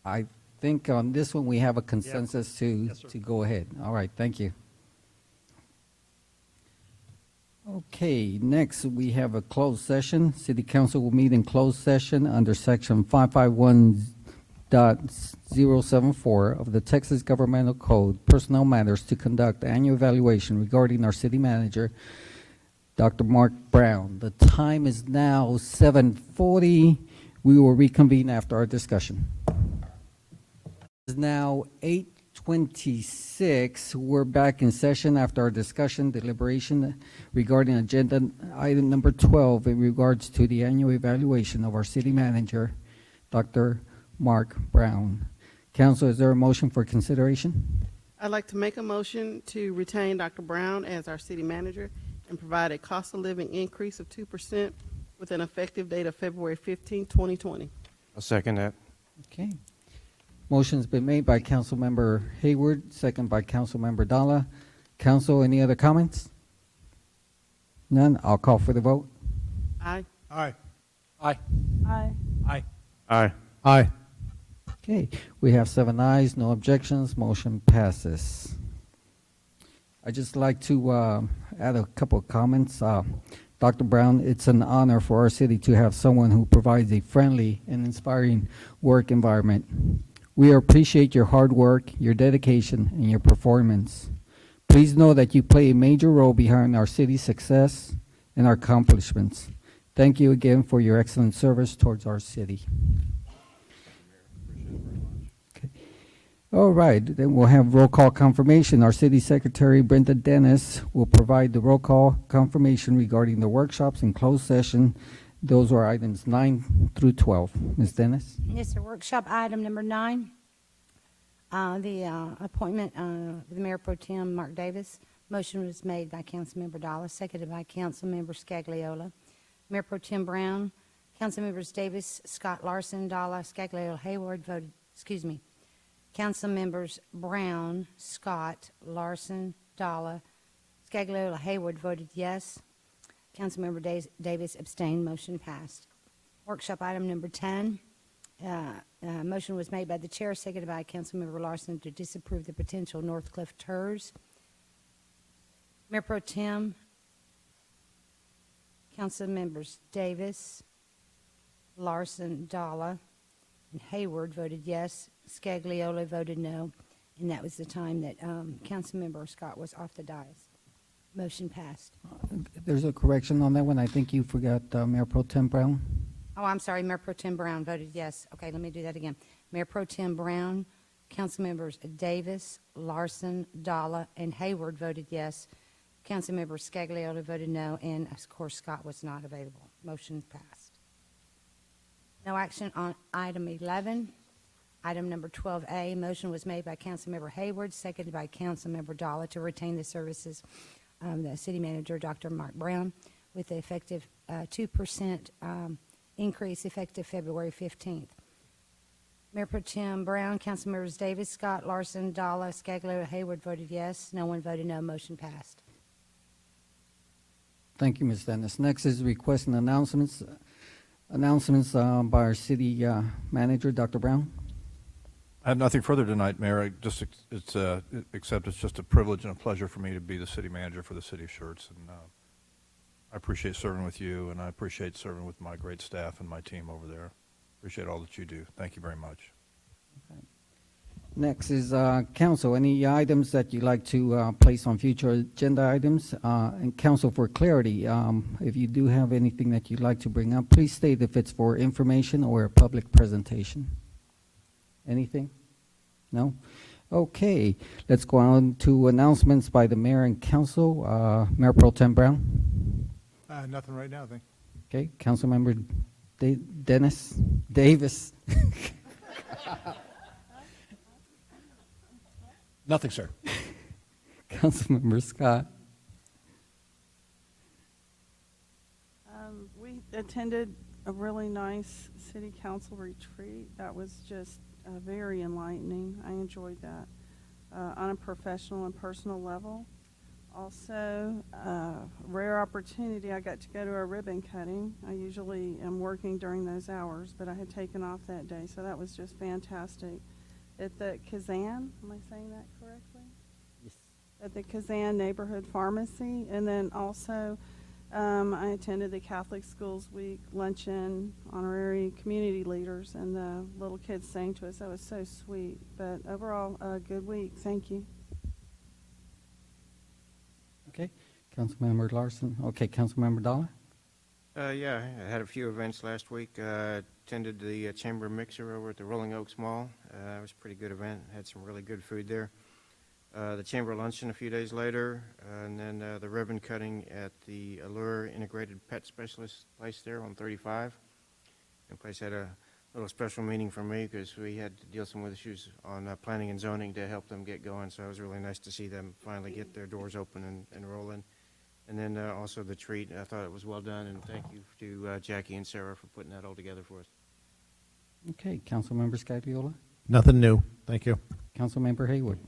I think on this one, we have a consensus Yes, sir. to go ahead. All right, thank you. Okay, next, we have a closed session. City Council will meet in closed session under Section 551.074 of the Texas Governmental Code, Personnel Matters, to conduct annual evaluation regarding our city manager, Dr. Mark Brown. The time is now 7:40. We will reconvene after our discussion. It's now 8:26. We're back in session after our discussion, deliberation regarding agenda item number 12 in regards to the annual evaluation of our city manager, Dr. Mark Brown. Council, is there a motion for consideration? I'd like to make a motion to retain Dr. Brown as our city manager and provide a cost of living increase of 2% with an effective date of February 15, 2020. I'll second that. Okay. Motion's been made by Councilmember Hayward, second by Councilmember Dalla. Council, any other comments? None? I'll call for the vote. Aye. Aye. Aye. Aye. Aye. Aye. Aye. Okay, we have 7 ayes, no objections, motion passes. I'd just like to add a couple of comments. Dr. Brown, it's an honor for our city to have someone who provides a friendly and inspiring work environment. We appreciate your hard work, your dedication, and your performance. Please know that you play a major role behind our city's success and our accomplishments. Thank you again for your excellent service towards our city. All right, then we'll have roll call confirmation. Our city secretary, Brenda Dennis, will provide the roll call confirmation regarding the workshops in closed session. Those are items 9 through 12. Ms. Dennis? Yes, sir. Workshop item number 9, the appointment of the Mayor Pro Tem Mark Davis. Motion was made by Councilmember Dallas, seconded by Councilmember Scagliola. Mayor Pro Tem Brown, Councilmembers Davis, Scott, Larson, Dallas, Scagliola, Hayward voted, Council members Brown, Scott, Larson, Dalla, Scagliola, Hayward voted yes. Councilmember Davis abstained. Motion passed. Workshop item number 10. Motion was made by the chair, seconded by Councilmember Larson, to disapprove the potential Northcliffe TERS. Mayor Pro Tem, Council members Davis, Larson, Dalla, and Hayward voted yes. Scagliola voted no, and that was the time that Councilmember Scott was off the dais. Motion passed. There's a correction on that one. I think you forgot Mayor Pro Tem Brown. Oh, I'm sorry, Mayor Pro Tem Brown voted yes. Okay, let me do that again. Mayor Pro Tem Brown, Councilmembers Davis, Larson, Dalla, and Hayward voted yes. Councilmember Scagliola voted no, and of course Scott was not available. Motion passed. No action on item 11. Item number 12A, motion was made by Councilmember Hayward, seconded by Councilmember Dalla, to retain the services of the city manager, Dr. Mark Brown, with the effective 2% increase effective February 15th. Mayor Pro Tem Brown, Councilmembers Davis, Scott, Larson, Dalla, Scagliola, Hayward voted yes. No one voted no. Motion passed. Thank you, Ms. Dennis. Next is requests and announcements. Announcements by our city manager, Dr. Brown. I have nothing further tonight, Mayor. Except it's just a privilege and a pleasure for me to be the city manager for the city of Schertz, and I appreciate serving with you, and I appreciate serving with my great staff and my team over there. Appreciate all that you do. Thank you very much. Okay. Next is council. Any items that you'd like to place on future agenda items? And council, for clarity, if you do have anything that you'd like to bring up, please state if it's for information or a public presentation. Anything? No? Okay, let's go on to announcements by the mayor and council. Mayor Pro Tem Brown. Nothing right now, thank you. Okay, Councilmember Davis. Nothing, sir. Councilmember Scott. We attended a really nice city council retreat that was just very enlightening. I enjoyed that on a professional and personal level. Also, rare opportunity, I got to go to a ribbon cutting. I usually am working during those hours, but I had taken off that day, so that was just fantastic. At the Kazan, am I saying that correctly? Yes. At the Kazan Neighborhood Pharmacy, and then also I attended the Catholic Schools Week luncheon, honorary community leaders, and the little kids sang to us. That was so sweet. But overall, a good week. Thank you. Okay, Councilmember Larson. Okay, Councilmember Dalla. Yeah, I had a few events last week. Attended the Chamber Mixer over at the Rolling Oaks Mall. It was a pretty good event. Had some really good food there. The Chamber Luncheon a few days later, and then the ribbon cutting at the Allure Integrated Pet Specialist place there on 35. The place had a little special meaning for me because we had to deal some with issues on planning and zoning to help them get going, so it was really nice to see them finally get their doors open and rolling. And then also the treat, I thought it was well done, and thank you to Jackie and Sarah for putting that all together for us. Okay, Councilmember Scagliola. Nothing new. Thank you. Councilmember Hayward.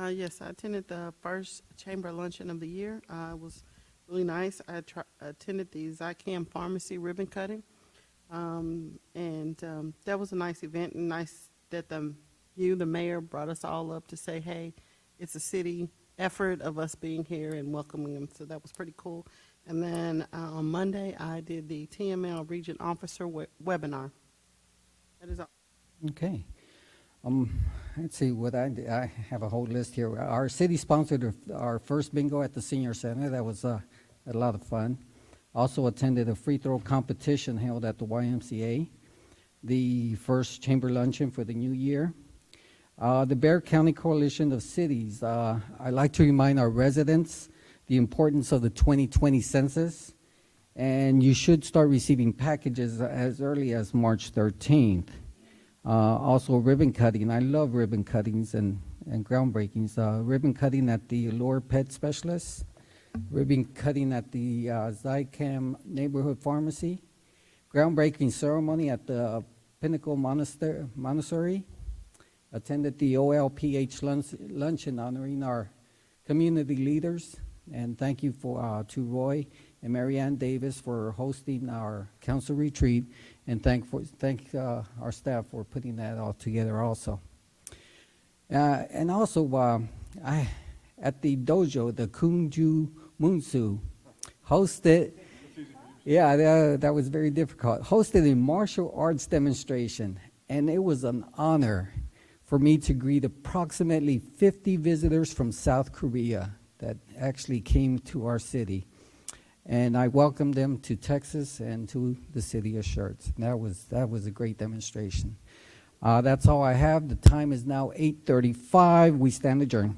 Yes, I attended the first Chamber Luncheon of the year. It was really nice. I attended the Zycam Pharmacy ribbon cutting, and that was a nice event, and nice that the mayor, brought us all up to say, hey, it's a city effort of us being here and welcoming them, so that was pretty cool. And then on Monday, I did the TML Region Officer webinar. That is all. Okay. Let's see what I have a whole list here. Our city sponsored our first bingo at the senior center. That was a lot of fun. Also attended a free throw competition held at the YMCA. The first chamber luncheon for the new year. The Bexar County Coalition of Cities. I'd like to remind our residents the importance of the 2020 census, and you should start receiving packages as early as March 13th. Also ribbon cutting. I love ribbon cuttings and groundbreakings. Ribbon cutting at the Allure Pet Specialist, ribbon cutting at the Zycam Neighborhood Pharmacy, groundbreaking ceremony at the Pinnacle Monastery, attended the OLPH luncheon honoring our community leaders, and thank you to Roy and Marianne Davis for hosting our council retreat, and thank our staff for putting that all together also. And also, at the dojo, the Kunju Munsu hosted, yeah, that was very difficult, hosted a martial arts demonstration, and it was an honor for me to greet approximately 50 visitors from South Korea that actually came to our city. And I welcomed them to Texas and to the city of Schertz. That was a great demonstration. That's all I have. The time is now 8:35. We stand adjourned.